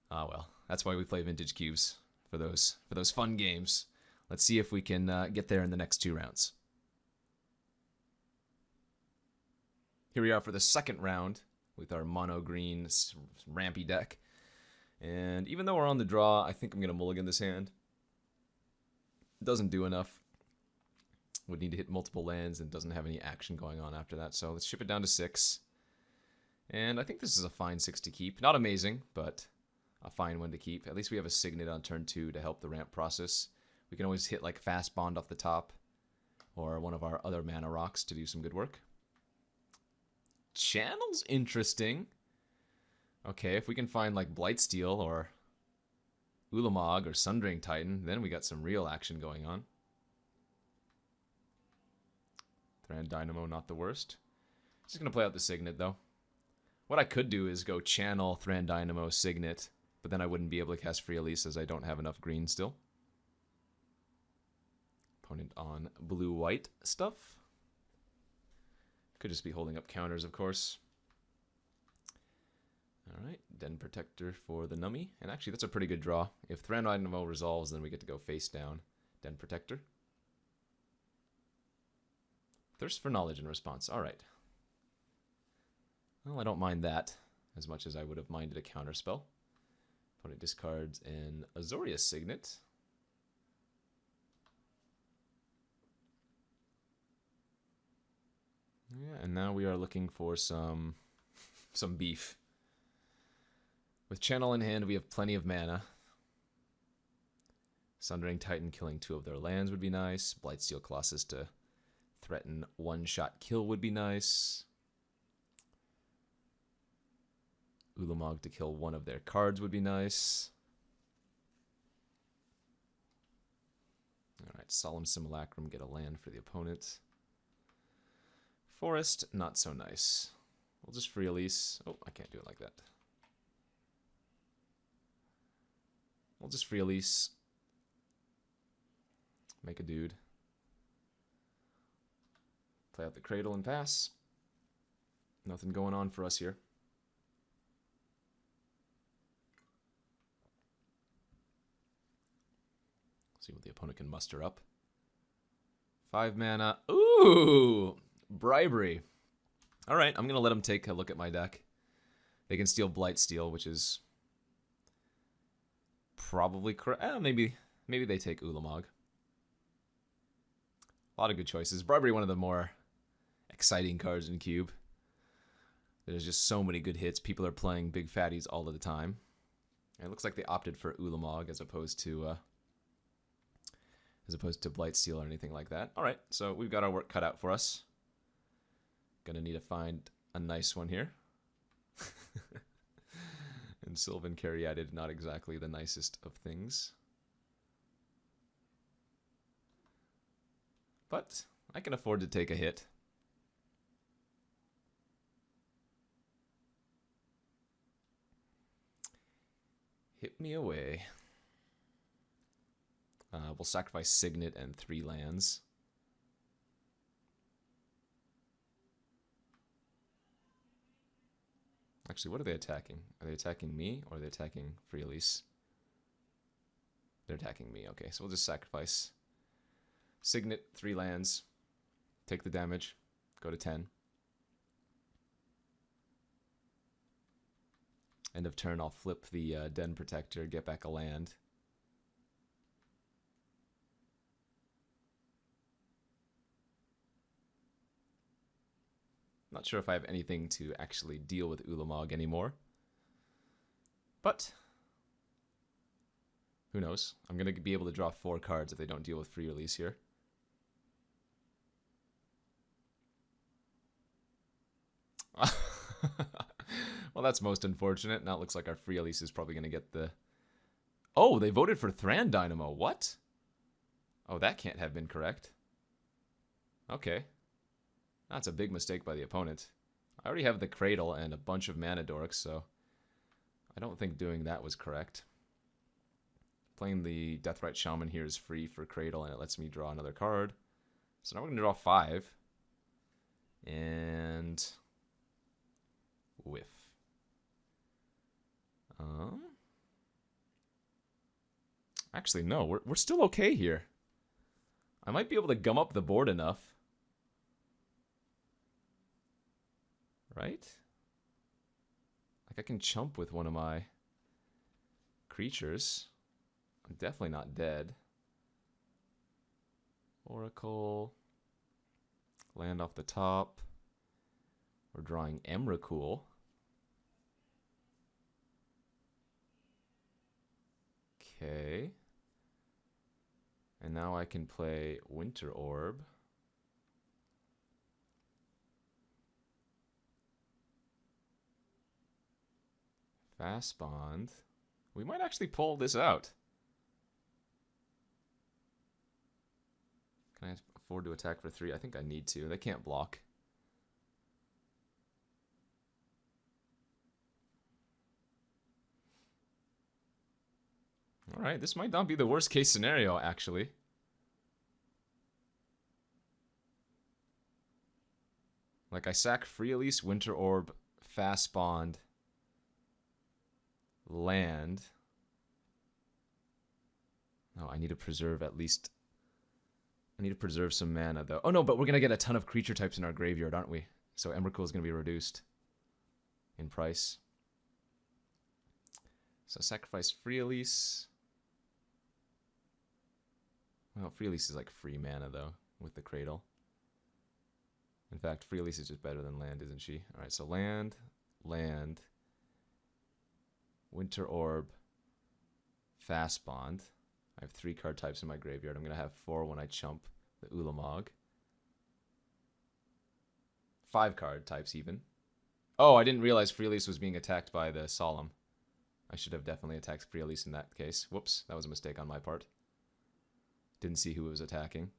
Ah, well. That's why we play Vintage Cubes, for those fun games. Let's see if we can get there in the next 2 rounds. Here we are for the second round with our mono green rampy deck. And even though we're on the draw, I think I'm going to mulligan this hand. Doesn't do enough. Would need to hit multiple lands and doesn't have any action going on after that. So let's ship it down to 6. And I think this is a fine 6 to keep. Not amazing, but a fine one to keep. At least we have a Signet on turn 2 to help the ramp process. We can always hit like Fast Bond off the top or one of our other mana rocks to do some good work. Channel's interesting. Okay, if we can find like Blightsteel or Ulamog or Sundering Titan, then we got some real action going on. Thran Dynamo, not the worst. Just going to play out the Signet, though. What I could do is go channel Thran Dynamo, Signet, but then I wouldn't be able to cast Free Elise as I don't have enough green still. Opponent on blue-white stuff. Could just be holding up counters, of course. Alright, Den Protector for the Nummy. And actually, that's a pretty good draw. If Thran Dynamo resolves, then we get to go face down. Den Protector. Thirst for Knowledge in response. Alright. Well, I don't mind that as much as I would have minded a counterspell. Opponent discards an Azorius Signet. Yeah, and now we are looking for some beef. With Channel in hand, we have plenty of mana. Sundering Titan killing 2 of their lands would be nice. Blightsteel Colossus to threaten one-shot kill would be nice. Ulamog to kill 1 of their cards would be nice. Alright, Solemn Simulacrum, get a land for the opponent. Forest, not so nice. We'll just free Elise. Oh, I can't do it like that. We'll just free Elise. Make a dude. Play out the Cradle and pass. Nothing going on for us here. See what the opponent can muster up. 5 mana. Ooh! Bribery. Alright, I'm going to let them take a look at my deck. They can steal Blightsteel, which is probably correct. Maybe they take Ulamog. A lot of good choices. Bribery, one of the more exciting cards in Cube. There's just so many good hits. People are playing big fatties all of the time. And it looks like they opted for Ulamog as opposed to Blightsteel or anything like that. All right, so we've got our work cut out for us. Gonna need to find a nice one here. And Sylvan Caryatid, not exactly the nicest of things. But I can afford to take a hit. Hit me away. We'll sacrifice Signet and 3 lands. Actually, what are they attacking? Are they attacking me or are they attacking Free Elise? They're attacking me. Okay, so we'll just sacrifice Signet, 3 lands, take the damage, go to 10. End of turn, I'll flip the Den Protector, get back a land. Not sure if I have anything to actually deal with Ulamog anymore. But who knows? I'm going to be able to draw 4 cards if they don't deal with Free Release here. Well, that's most unfortunate. Now it looks like our Free Release is probably going to get the... Oh, they voted for Thran Dynamo. What? Oh, that can't have been correct. Okay. That's a big mistake by the opponent. I already have the Cradle and a bunch of mana dorks, so I don't think doing that was correct. Playing the Deathrite Shaman here is free for Cradle, and it lets me draw another card. So now we're going to draw 5. And... whiff. Actually, no, we're still okay here. I might be able to gum up the board enough. Right? Like I can chump with one of my creatures. I'm definitely not dead. Oracle. Land off the top. We're drawing Emrakul. Okay. And now I can play Winter Orb. Fast Bond. We might actually pull this out. Can I afford to attack for 3? I think I need to. They can't block. Alright, this might not be the worst case scenario, actually. Like, I sack Free Elise, Winter Orb, Fast Bond, land. Oh, I need to preserve at least... I need to preserve some mana, though. Oh, no, but we're going to get a ton of creature types in our graveyard, aren't we? So Emrakul is going to be reduced in price. So sacrifice Free Elise. Well, Free Elise is like free mana, though, with the Cradle. In fact, Free Elise is just better than land, isn't she? All right, so land, land, Winter Orb, Fast Bond. I have 3 card types in my graveyard. I'm going to have 4 when I chump the Ulamog. 5 card types, even. Oh, I didn't realize Free Elise was being attacked by the Solemn. I should have definitely attacked Free Elise in that case. Whoops, that was a mistake on my part. Didn't see who it was attacking.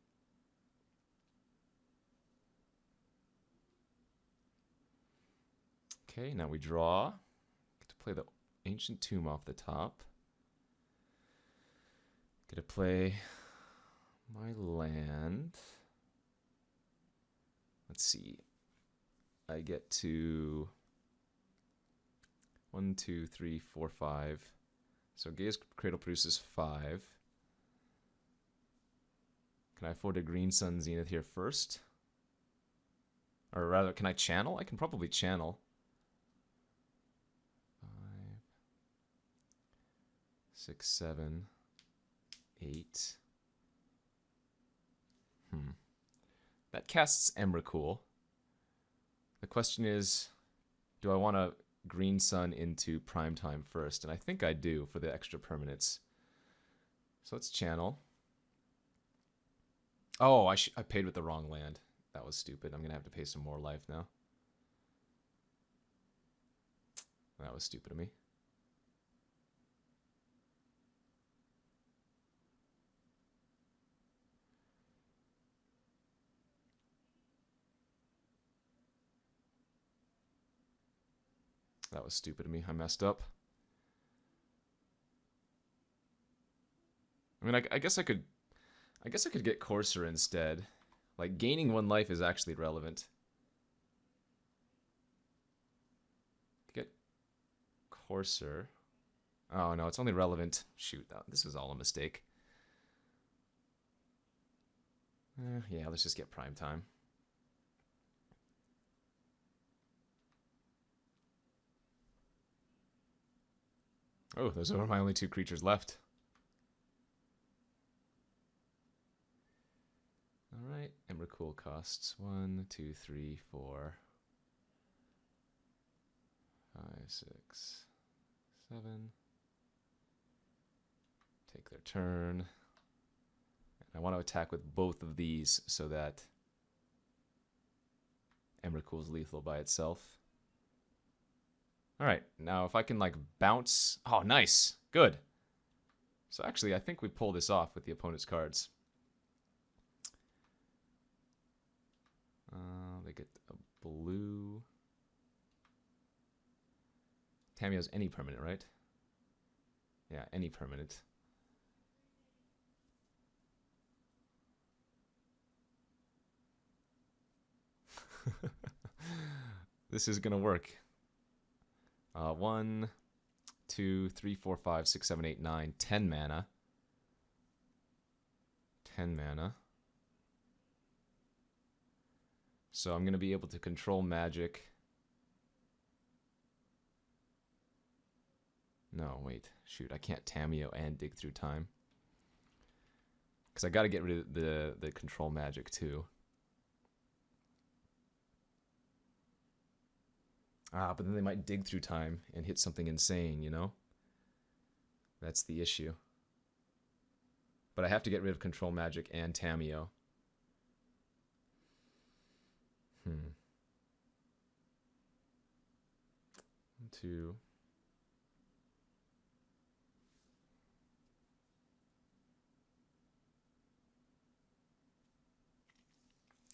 Okay, now we draw. Get to play the Ancient Tomb off the top. Get to play my land. Let's see. I get to 1, 2, 3, 4, 5. So Gaia's Cradle produces 5. Can I afford a Green Sun Zenith here first? Or rather, can I channel? I can probably channel. 5, 6, 7, 8. That casts Emrakul. The question is, do I want to Green Sun into Primetime first? And I think I do for the extra permanents. So let's channel. Oh, I paid with the wrong land. That was stupid. I'm going to have to pay some more life now. That was stupid of me. That was stupid of me. I messed up. I mean, I guess I could get Courser instead. Like, gaining 1 life is actually relevant. Get Courser. Oh, no, it's only relevant. Shoot, this was all a mistake. Yeah, let's just get Primetime. Oh, those are my only 2 creatures left. Alright, Emrakul costs 1, 2, 3, 4, 5, 6, 7. Take their turn. And I want to attack with both of these so that Emrakul's lethal by itself. Alright, now if I can, like, bounce... Oh, nice! Good! So actually, I think we pull this off with the opponent's cards. They get a blue... Tamiyo's any permanent, right? Yeah, any permanent. This is gonna work. 1, 2, 3, 4, 5, 6, 7, 8, 9, 10 mana. 10 mana. So I'm going to be able to control magic. No, wait. Shoot, I can't Tamiyo and dig through time. Because I got to get rid of the control magic too. Ah, but then they might dig through time and hit something insane, you know? That's the issue. But I have to get rid of control magic and Tamiyo. 1, 2.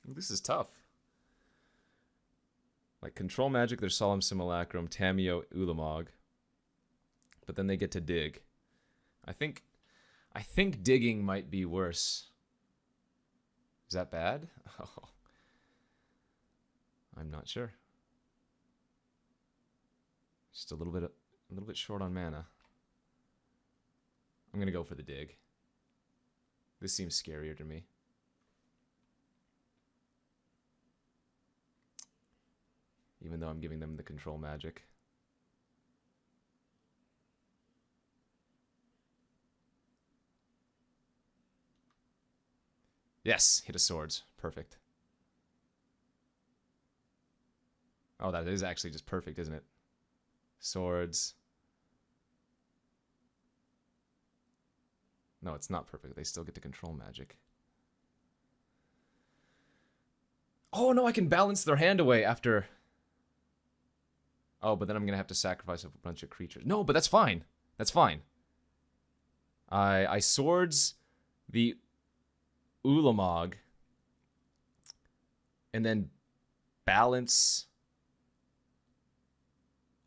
This is tough. Like, control magic, there's Solemn Simulacrum, Tamiyo, Ulamog. But then they get to dig. I think digging might be worse. Is that bad? Oh. I'm not sure. Just a little bit short on mana. I'm gonna go for the dig. This seems scarier to me. Even though I'm giving them the control magic. Yes, hit a swords. Perfect. Oh, that is actually just perfect, isn't it? Swords. No, it's not perfect. They still get to control magic. Oh, no, I can balance their hand away after... Oh, but then I'm going to have to sacrifice a bunch of creatures. No, but that's fine. That's fine. I swords the Ulamog and then balance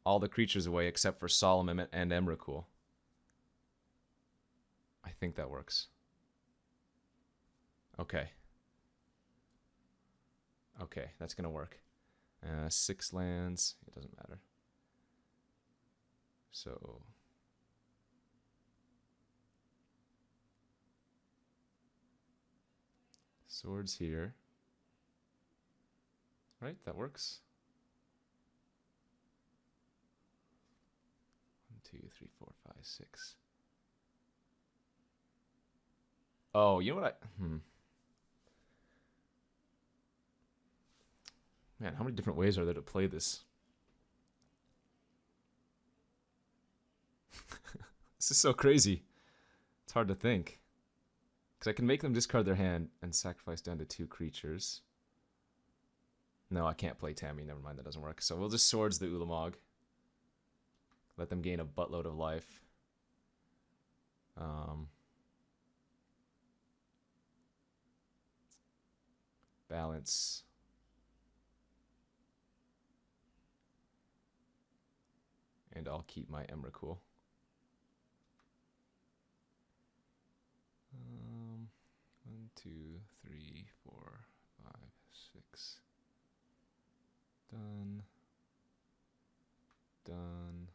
all the creatures away except for Solomon and Emrakul. I think that works. Okay. Okay, that's going to work. 6 lands. It doesn't matter. So... Swords here. Right, that works. 1, 2, 3, 4, 5, 6. Oh, you know what Man, how many different ways are there to play this? This is so crazy. It's hard to think. Because I can make them discard their hand and sacrifice down to 2 creatures. No, I can't play Tammy. Never mind, that doesn't work. So we'll just Swords the Ulamog. Let them gain a buttload of life. Balance. And I'll keep my Emrakul. 1, 2, 3, 4, 5, 6. Done. Done.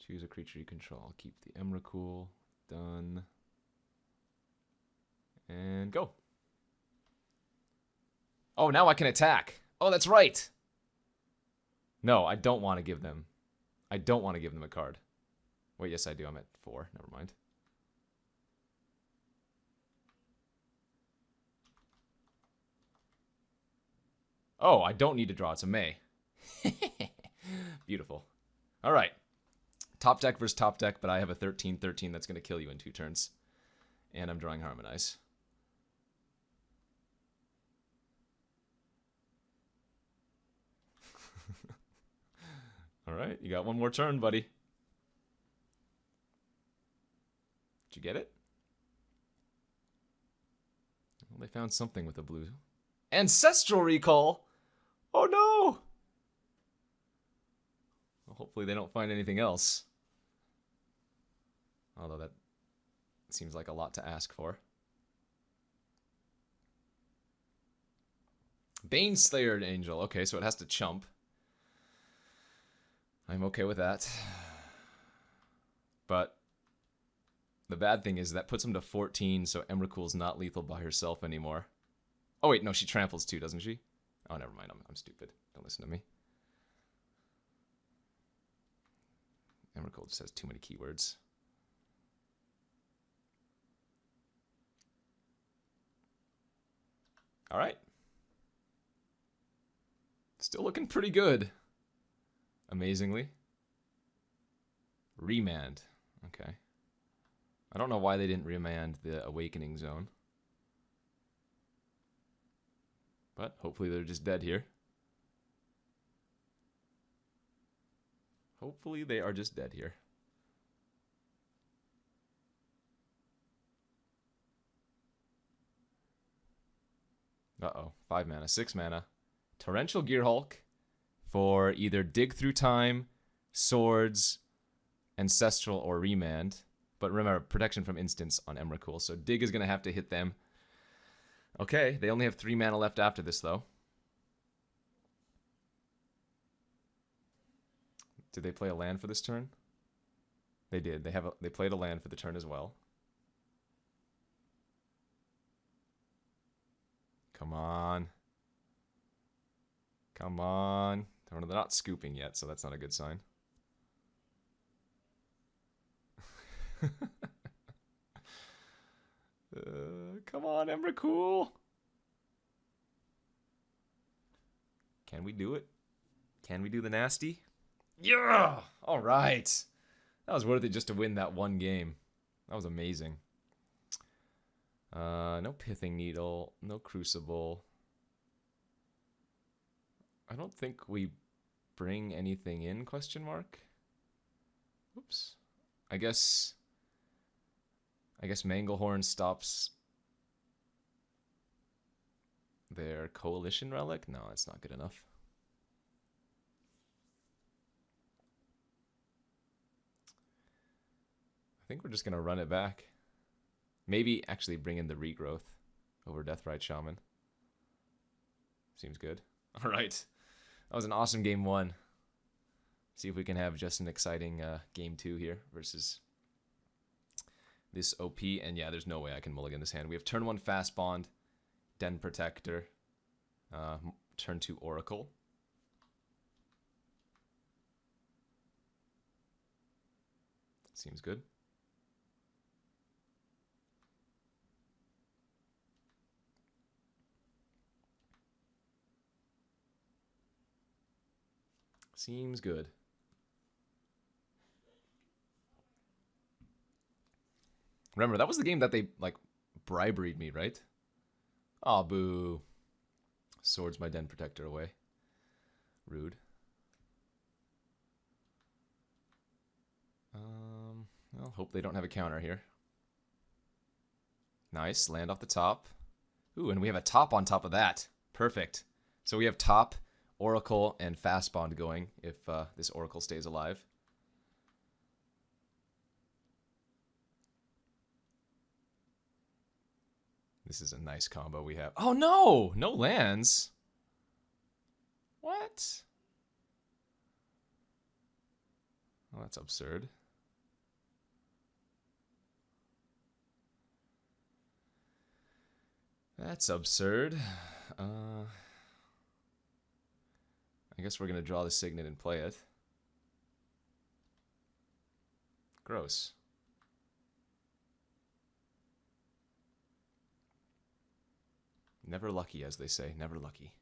Choose a creature you control. I'll keep the Emrakul. Done. And go. Oh, now I can attack. Oh, that's right. No, I don't want to give them. I don't want to give them a card. Wait, yes, I do. I'm at 4. Never mind. Oh, I don't need to draw. It's a May. Beautiful. All right. Top deck versus top deck, but I have a 13/13 that's going to kill you in 2 turns. And I'm drawing Harmonize. All right, you got 1 more turn, buddy. Did you get it? Well, they found something with the blue. Ancestral Recall! Oh no! Well, hopefully they don't find anything else. Although that seems like a lot to ask for. Baneslayer Angel. Okay, so it has to chump. I'm okay with that. But the bad thing is that puts him to 14, so Emrakul's not lethal by herself anymore. Oh wait, no, she tramples too, doesn't she? Oh, never mind, I'm stupid. Don't listen to me. Emrakul just has too many keywords. All right. Still looking pretty good. Amazingly. Remand. Okay. I don't know why they didn't remand the Awakening Zone. But hopefully they're just dead here. Hopefully they are just dead here. Uh-oh. 5 mana. 6 mana. Torrential Gearhulk for either Dig Through Time, Swords, Ancestral, or Remand. But remember, protection from instants on Emrakul, so Dig is going to have to hit them. Okay, they only have 3 mana left after this, though. Did they play a land for this turn? They did. They played a land for the turn as well. Come on. Come on. They're not scooping yet, so that's not a good sign. Come on, Emrakul. Can we do it? Can we do the nasty? Yeah! All right. That was worth it just to win that 1 game. That was amazing. No Pithing Needle. No Crucible. I don't think we bring anything in, question mark? Oops. I guess Manglehorn stops their Coalition Relic? No, that's not good enough. think we're just going to run it back. Maybe actually bring in the regrowth over Deathrite Shaman. Seems good. All right. That was an awesome game 1. See if we can have just an exciting game 2 here versus this OP. And yeah, there's no way I can mulligan this hand. We have turn 1 Fast Bond, Den Protector, turn 2 Oracle. Seems good. Seems good. Remember, that was the game that they, like, briberied me, right? Aw, boo. Swords my Den Protector away. Rude. Well, hope they don't have a counter here. Nice, land off the top. Ooh, and we have a top on top of that. Perfect. So we have top, Oracle, and Fast Bond going if this Oracle stays alive. This is a nice combo we have. Oh no! No lands! What? Oh, that's absurd. That's absurd. I guess we're going to draw the Signet and play it. Gross. Never lucky, as they say. Never lucky.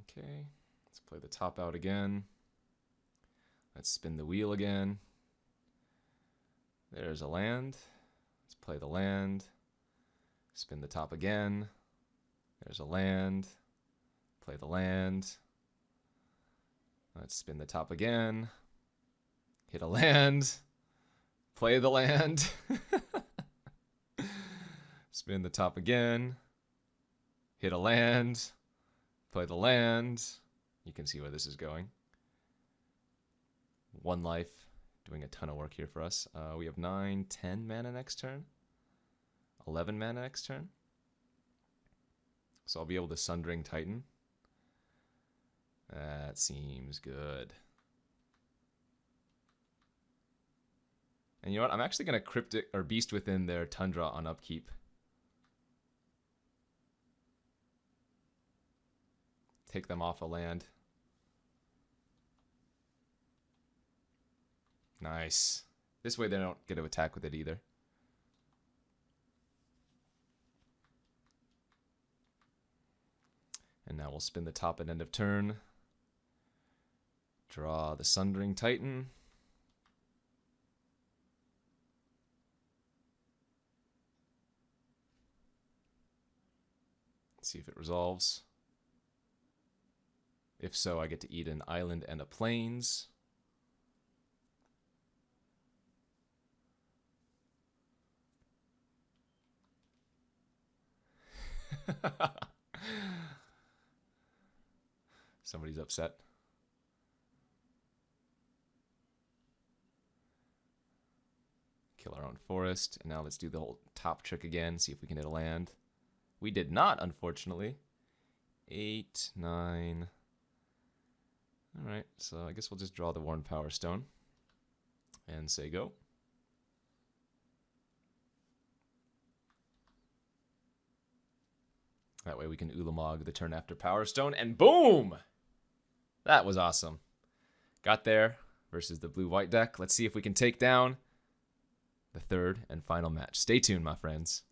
Okay. Let's play the top out again. Let's spin the wheel again. There's a land. Let's play the land. Spin the top again. There's a land. Play the land. Let's spin the top again. Hit a land. Play the land. Spin the top again. Hit a land. Play the land. You can see where this is going. 1 life. Doing a ton of work here for us. We have 9, 10 mana next turn. 11 mana next turn. So I'll be able to Sundering Titan. That seems good. And you know what? I'm actually going to Cryptic or Beast Within their Tundra on upkeep. Take them off a land. Nice. This way they don't get to attack with it either. And now we'll spin the top at end of turn. Draw the Sundering Titan. Let's see if it resolves. If so, I get to eat an island and a plains. Somebody's upset. Kill our own forest. And now let's do the whole top trick again. See if we can hit a land. We did not, unfortunately. 8, 9. Alright, so I guess we'll just draw the Worn Power Stone. And say go. That way we can Ulamog the turn after Power Stone, and boom! That was awesome. Got there versus the blue-white deck. Let's see if we can take down the third and final match. Stay tuned, my friends.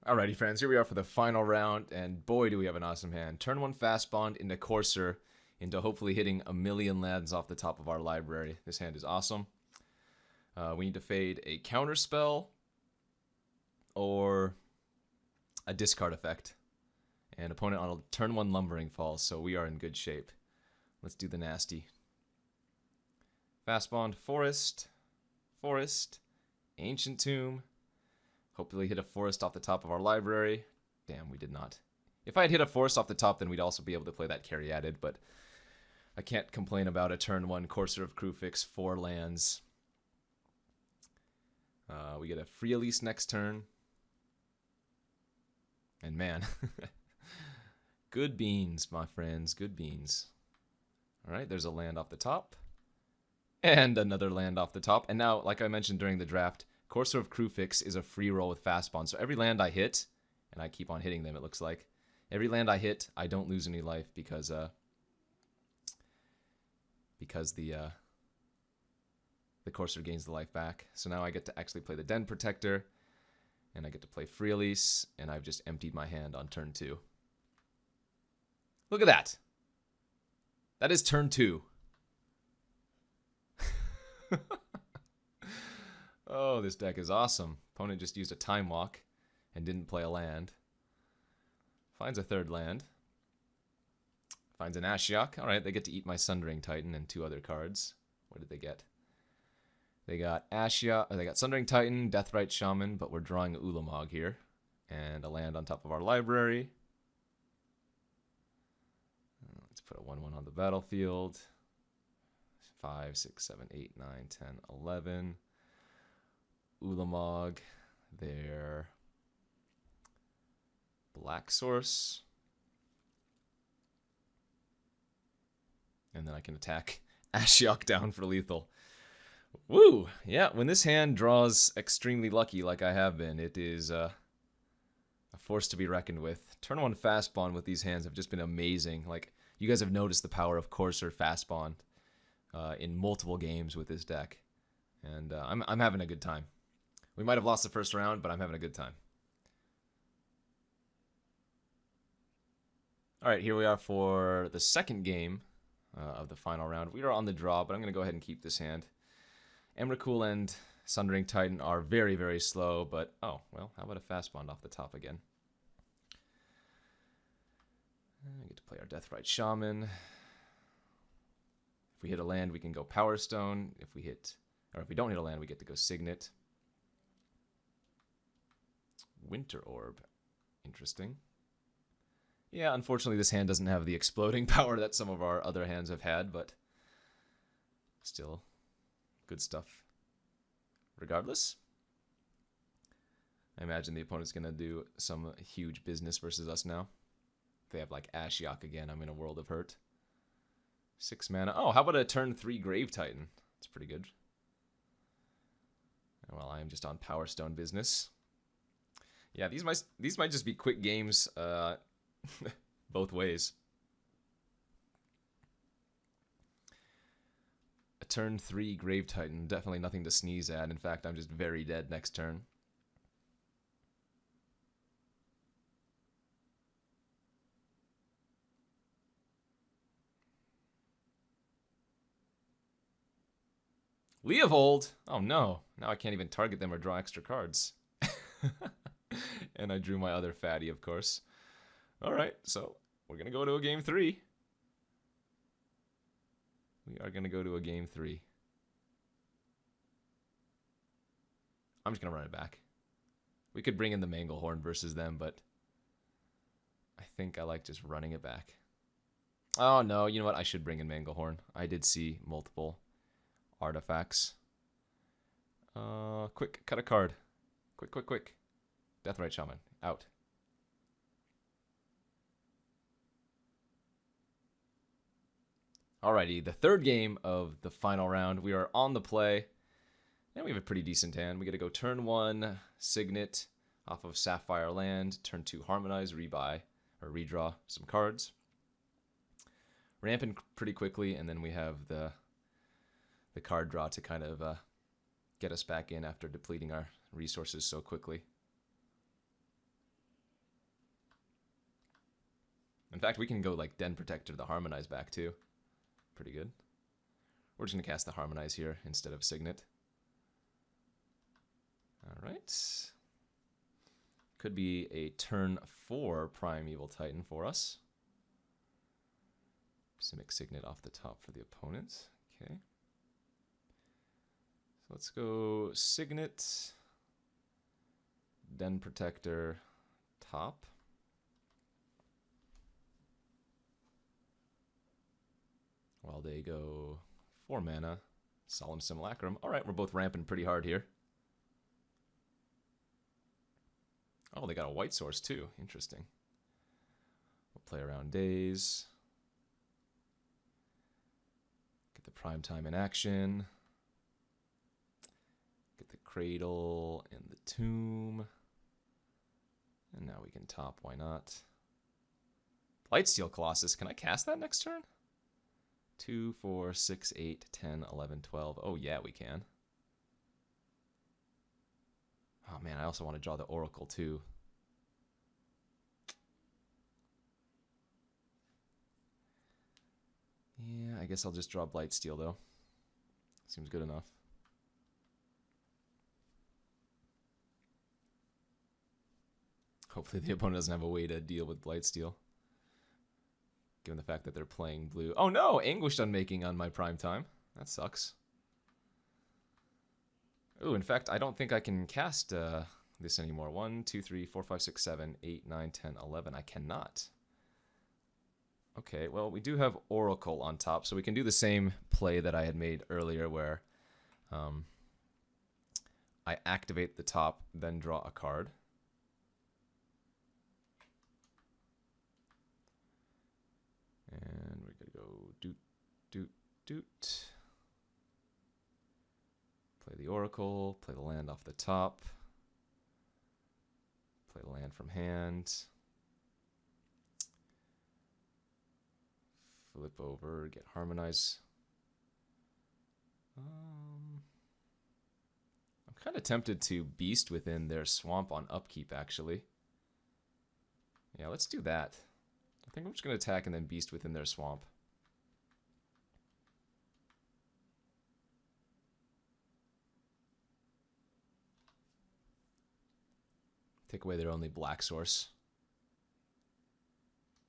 Alrighty, friends, here we are for the final round, and boy, do we have an awesome hand. Turn 1 Fast Bond into Courser, into hopefully hitting 1,000,000 lands off the top of our library. This hand is awesome. We need to fade a counter spell or a discard effect. And opponent on a turn 1 Lumbering Falls, so we are in good shape. Let's do the nasty. Fast Bond, Forest, Forest, Ancient Tomb. Hopefully hit a forest off the top of our library. Damn, we did not. If I had hit a forest off the top, then we'd also be able to play that Caryatid, but I can't complain about a turn 1 Courser of Kruphix, 4 lands. We get a free Elise next turn. And man, good beans, my friends, good beans. All right, there's a land off the top. And another land off the top. And now, like I mentioned during the draft, Courser of Kruphix is a free roll with fast spawn. So every land I hit, and I keep on hitting them, it looks like. Every land I hit, I don't lose any life because the Courser gains the life back. So now I get to actually play the Den Protector, and I get to play Free Elise, and I've just emptied my hand on turn 2. Look at that. That is turn 2. Oh, this deck is awesome. Opponent just used a Time Walk and didn't play a land. Finds a third land. Finds an Ashiok. All right, they get to eat my Sundering Titan and 2 other cards. What did they get? They got Ashiok. They got Sundering Titan, Deathrite Shaman, but we're drawing Ulamog here, and a land on top of our library. Let's put a 1/1 on the battlefield. 5, 6, 7, 8, 9, 10, 11. Ulamog, their black source. And then I can attack Ashiok down for lethal. Woo! Yeah, when this hand draws extremely lucky like I have been, it is a force to be reckoned with. Turn 1 fast spawn with these hands have just been amazing. Like, you guys have noticed the power of Courser fast spawn in multiple games with this deck. And I'm having a good time. We might have lost the first round, but I'm having a good time. All right, here we are for the second game of the final round. We are on the draw, but I'm going to go ahead and keep this hand. Emrakul and Sundering Titan are very, very slow, but oh, well, how about a fast bond off the top again? We get to play our Deathrite Shaman. If we hit a land, we can go Power Stone. If we don't hit a land, we get to go Signet. Winter Orb. Interesting. Yeah, unfortunately this hand doesn't have the exploding power that some of our other hands have had, but still good stuff. Regardless, I imagine the opponent's going to do some huge business versus us now. If they have like Ashiok again, I'm in a world of hurt. 6 mana. Oh, how about a turn 3 Grave Titan? That's pretty good. Well, I am just on Power Stone business. Yeah, these might just be quick games both ways. A turn 3 Grave Titan, definitely nothing to sneeze at. In fact, I'm just very dead next turn. Leovold! Oh no, now I can't even target them or draw extra cards. And I drew my other fatty, of course. Alright, so we're going to go to a game 3. We are going to go to a game 3. I'm just going to run it back. We could bring in the Manglehorn versus them, but I think I like just running it back. Oh no, you know what? I should bring in Manglehorn. I did see multiple artifacts. Quick, cut a card. Quick, quick, quick. Deathrite Shaman, out. Alrighty, the third game of the final round. We are on the play, and we have a pretty decent hand. We get to go turn 1, Signet off of Sapphire Land. Turn 2, Harmonize, rebuy, or redraw some cards. Ramping pretty quickly, and then we have the card draw to kind of get us back in after depleting our resources so quickly. In fact, we can go like Den Protector to the Harmonize back too. Pretty good. We're just going to cast the Harmonize here instead of Signet. Alright. Could be a turn 4 Primeval Titan for us. Simic Signet off the top for the opponent. Okay. So let's go Signet, Den Protector, top. All they go 4 mana. Solemn Simulacrum. Alright, we're both ramping pretty hard here. Oh, they got a white source too. Interesting. We'll play around Days. Get the Primetime in action. Get the Cradle and the Tomb. And now we can top, why not? Lightsteel Colossus, can I cast that next turn? 2, 4, 6, 8, 10, 11, 12. Oh yeah, we can. Oh man, I also want to draw the Oracle too. Yeah, I guess I'll just draw Blightsteel though. Seems good enough. Hopefully the opponent doesn't have a way to deal with Blightsteel, given the fact that they're playing blue. Oh no! Anguished Unmaking on my prime time. That sucks. Ooh, in fact, I don't think I can cast this anymore. 1, 2, 3, 4, 5, 6, 7, 8, 9, 10, 11. I cannot. Okay, well, we do have Oracle on top, so we can do the same play that I had made earlier where I activate the top, then draw a card. And we're going to go doot, doot, doot. Play the Oracle, play the land off the top. Play the land from hand. Flip over, get Harmonize. I'm kind of tempted to Beast within their Swamp on upkeep, actually. Yeah, let's do that. I think I'm just going to attack and then Beast within their Swamp. Take away their only black source.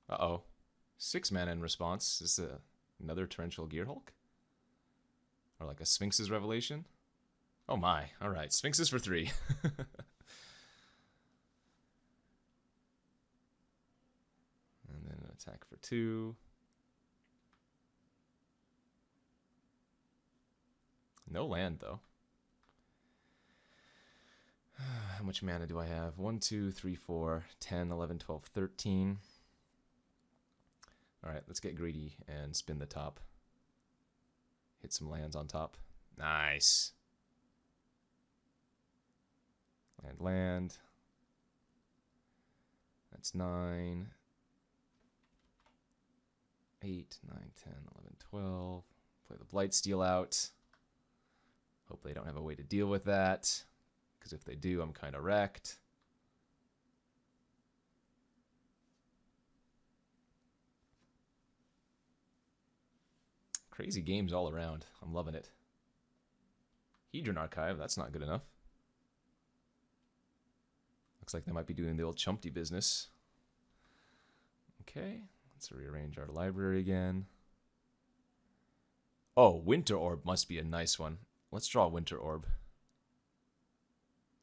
Uh-oh. 6 mana in response. Is this another Torrential Gearhulk? Or like a Sphinx's Revelation? Oh my. Alright, Sphinx's for 3. And then an attack for 2. No land, though. How much mana do I have? 1, 2, 3, 4, 10, 11, 12, 13. Alright, let's get greedy and spin the top. Hit some lands on top. Nice. Land, land. That's 9. 8, 9, 10, 11, 12. Play the Blightsteel out. Hope they don't have a way to deal with that. Because if they do, I'm kind of wrecked. Crazy games all around. I'm loving it. Hedron Archive, that's not good enough. Looks like they might be doing the old Chumpty business. Okay, let's rearrange our library again. Oh, Winter Orb must be a nice one. Let's draw Winter Orb.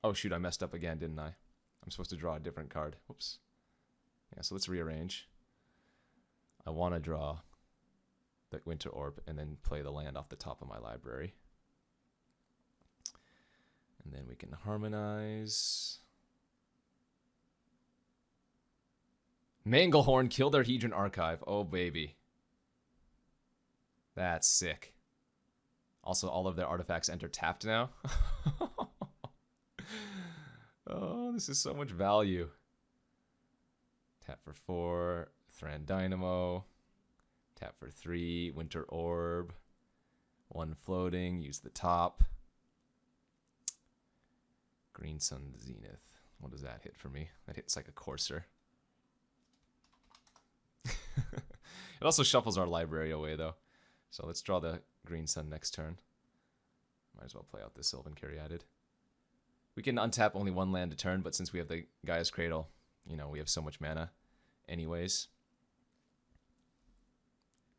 Oh shoot, I messed up again, didn't I? I'm supposed to draw a different card. Whoops. Yeah, so let's rearrange. I want to draw the Winter Orb and then play the land off the top of my library. And then we can harmonize. Manglehorn killed their Hedron Archive. Oh, baby. That's sick. Also, all of their artifacts enter tapped now. Oh, this is so much value. Tap for 4. Thran Dynamo. Tap for 3. Winter Orb. 1 floating. Use the top. Green Sun Zenith. What does that hit for me? That hits like a Courser. It also shuffles our library away, though. So let's draw the Green Sun next turn. Might as well play out the Sylvan Caryatid. We can untap only 1 land a turn, but since we have the Gaia's Cradle, you know, we have so much mana anyways.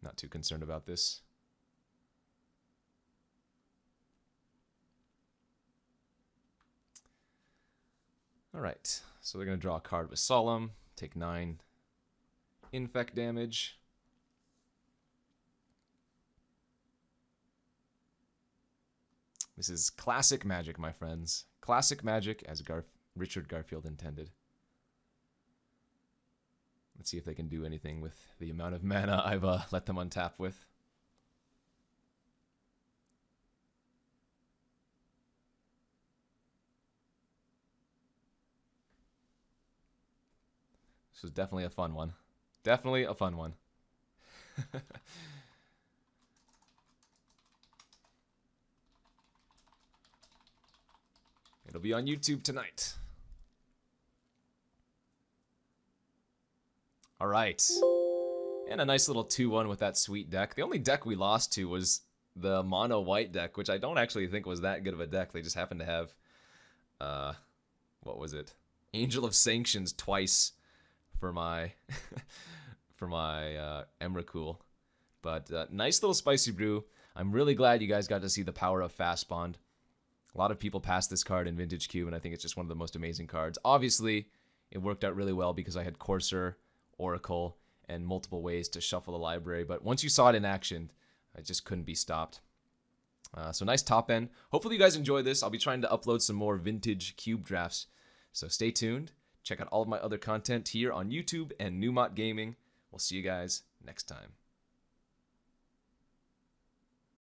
Not too concerned about this. Alright, so they're going to draw a card with Solemn, take 9 infect damage. This is classic magic, my friends. Classic magic as Richard Garfield intended. Let's see if they can do anything with the amount of mana I've let them untap with. This was definitely a fun one. Definitely a fun one. It'll be on YouTube tonight. All right. And a nice little 2-1 with that sweet deck. The only deck we lost to was the mono white deck, which I don't actually think was that good of a deck. They just happened to have, what was it? Angel of Sanctions twice for my for my Emrakul. But nice little spicy brew. I'm really glad you guys got to see the power of Fast Bond. A lot of people passed this card in Vintage Cube, and I think it's just one of the most amazing cards. Obviously, it worked out really well because I had Courser, Oracle, and multiple ways to shuffle the library. But once you saw it in action, I just couldn't be stopped. So nice top end. Hopefully you guys enjoy this. I'll be trying to upload some more Vintage Cube drafts. So stay tuned. Check out all of my other content here on YouTube and Numot Gaming. We'll see you guys next time.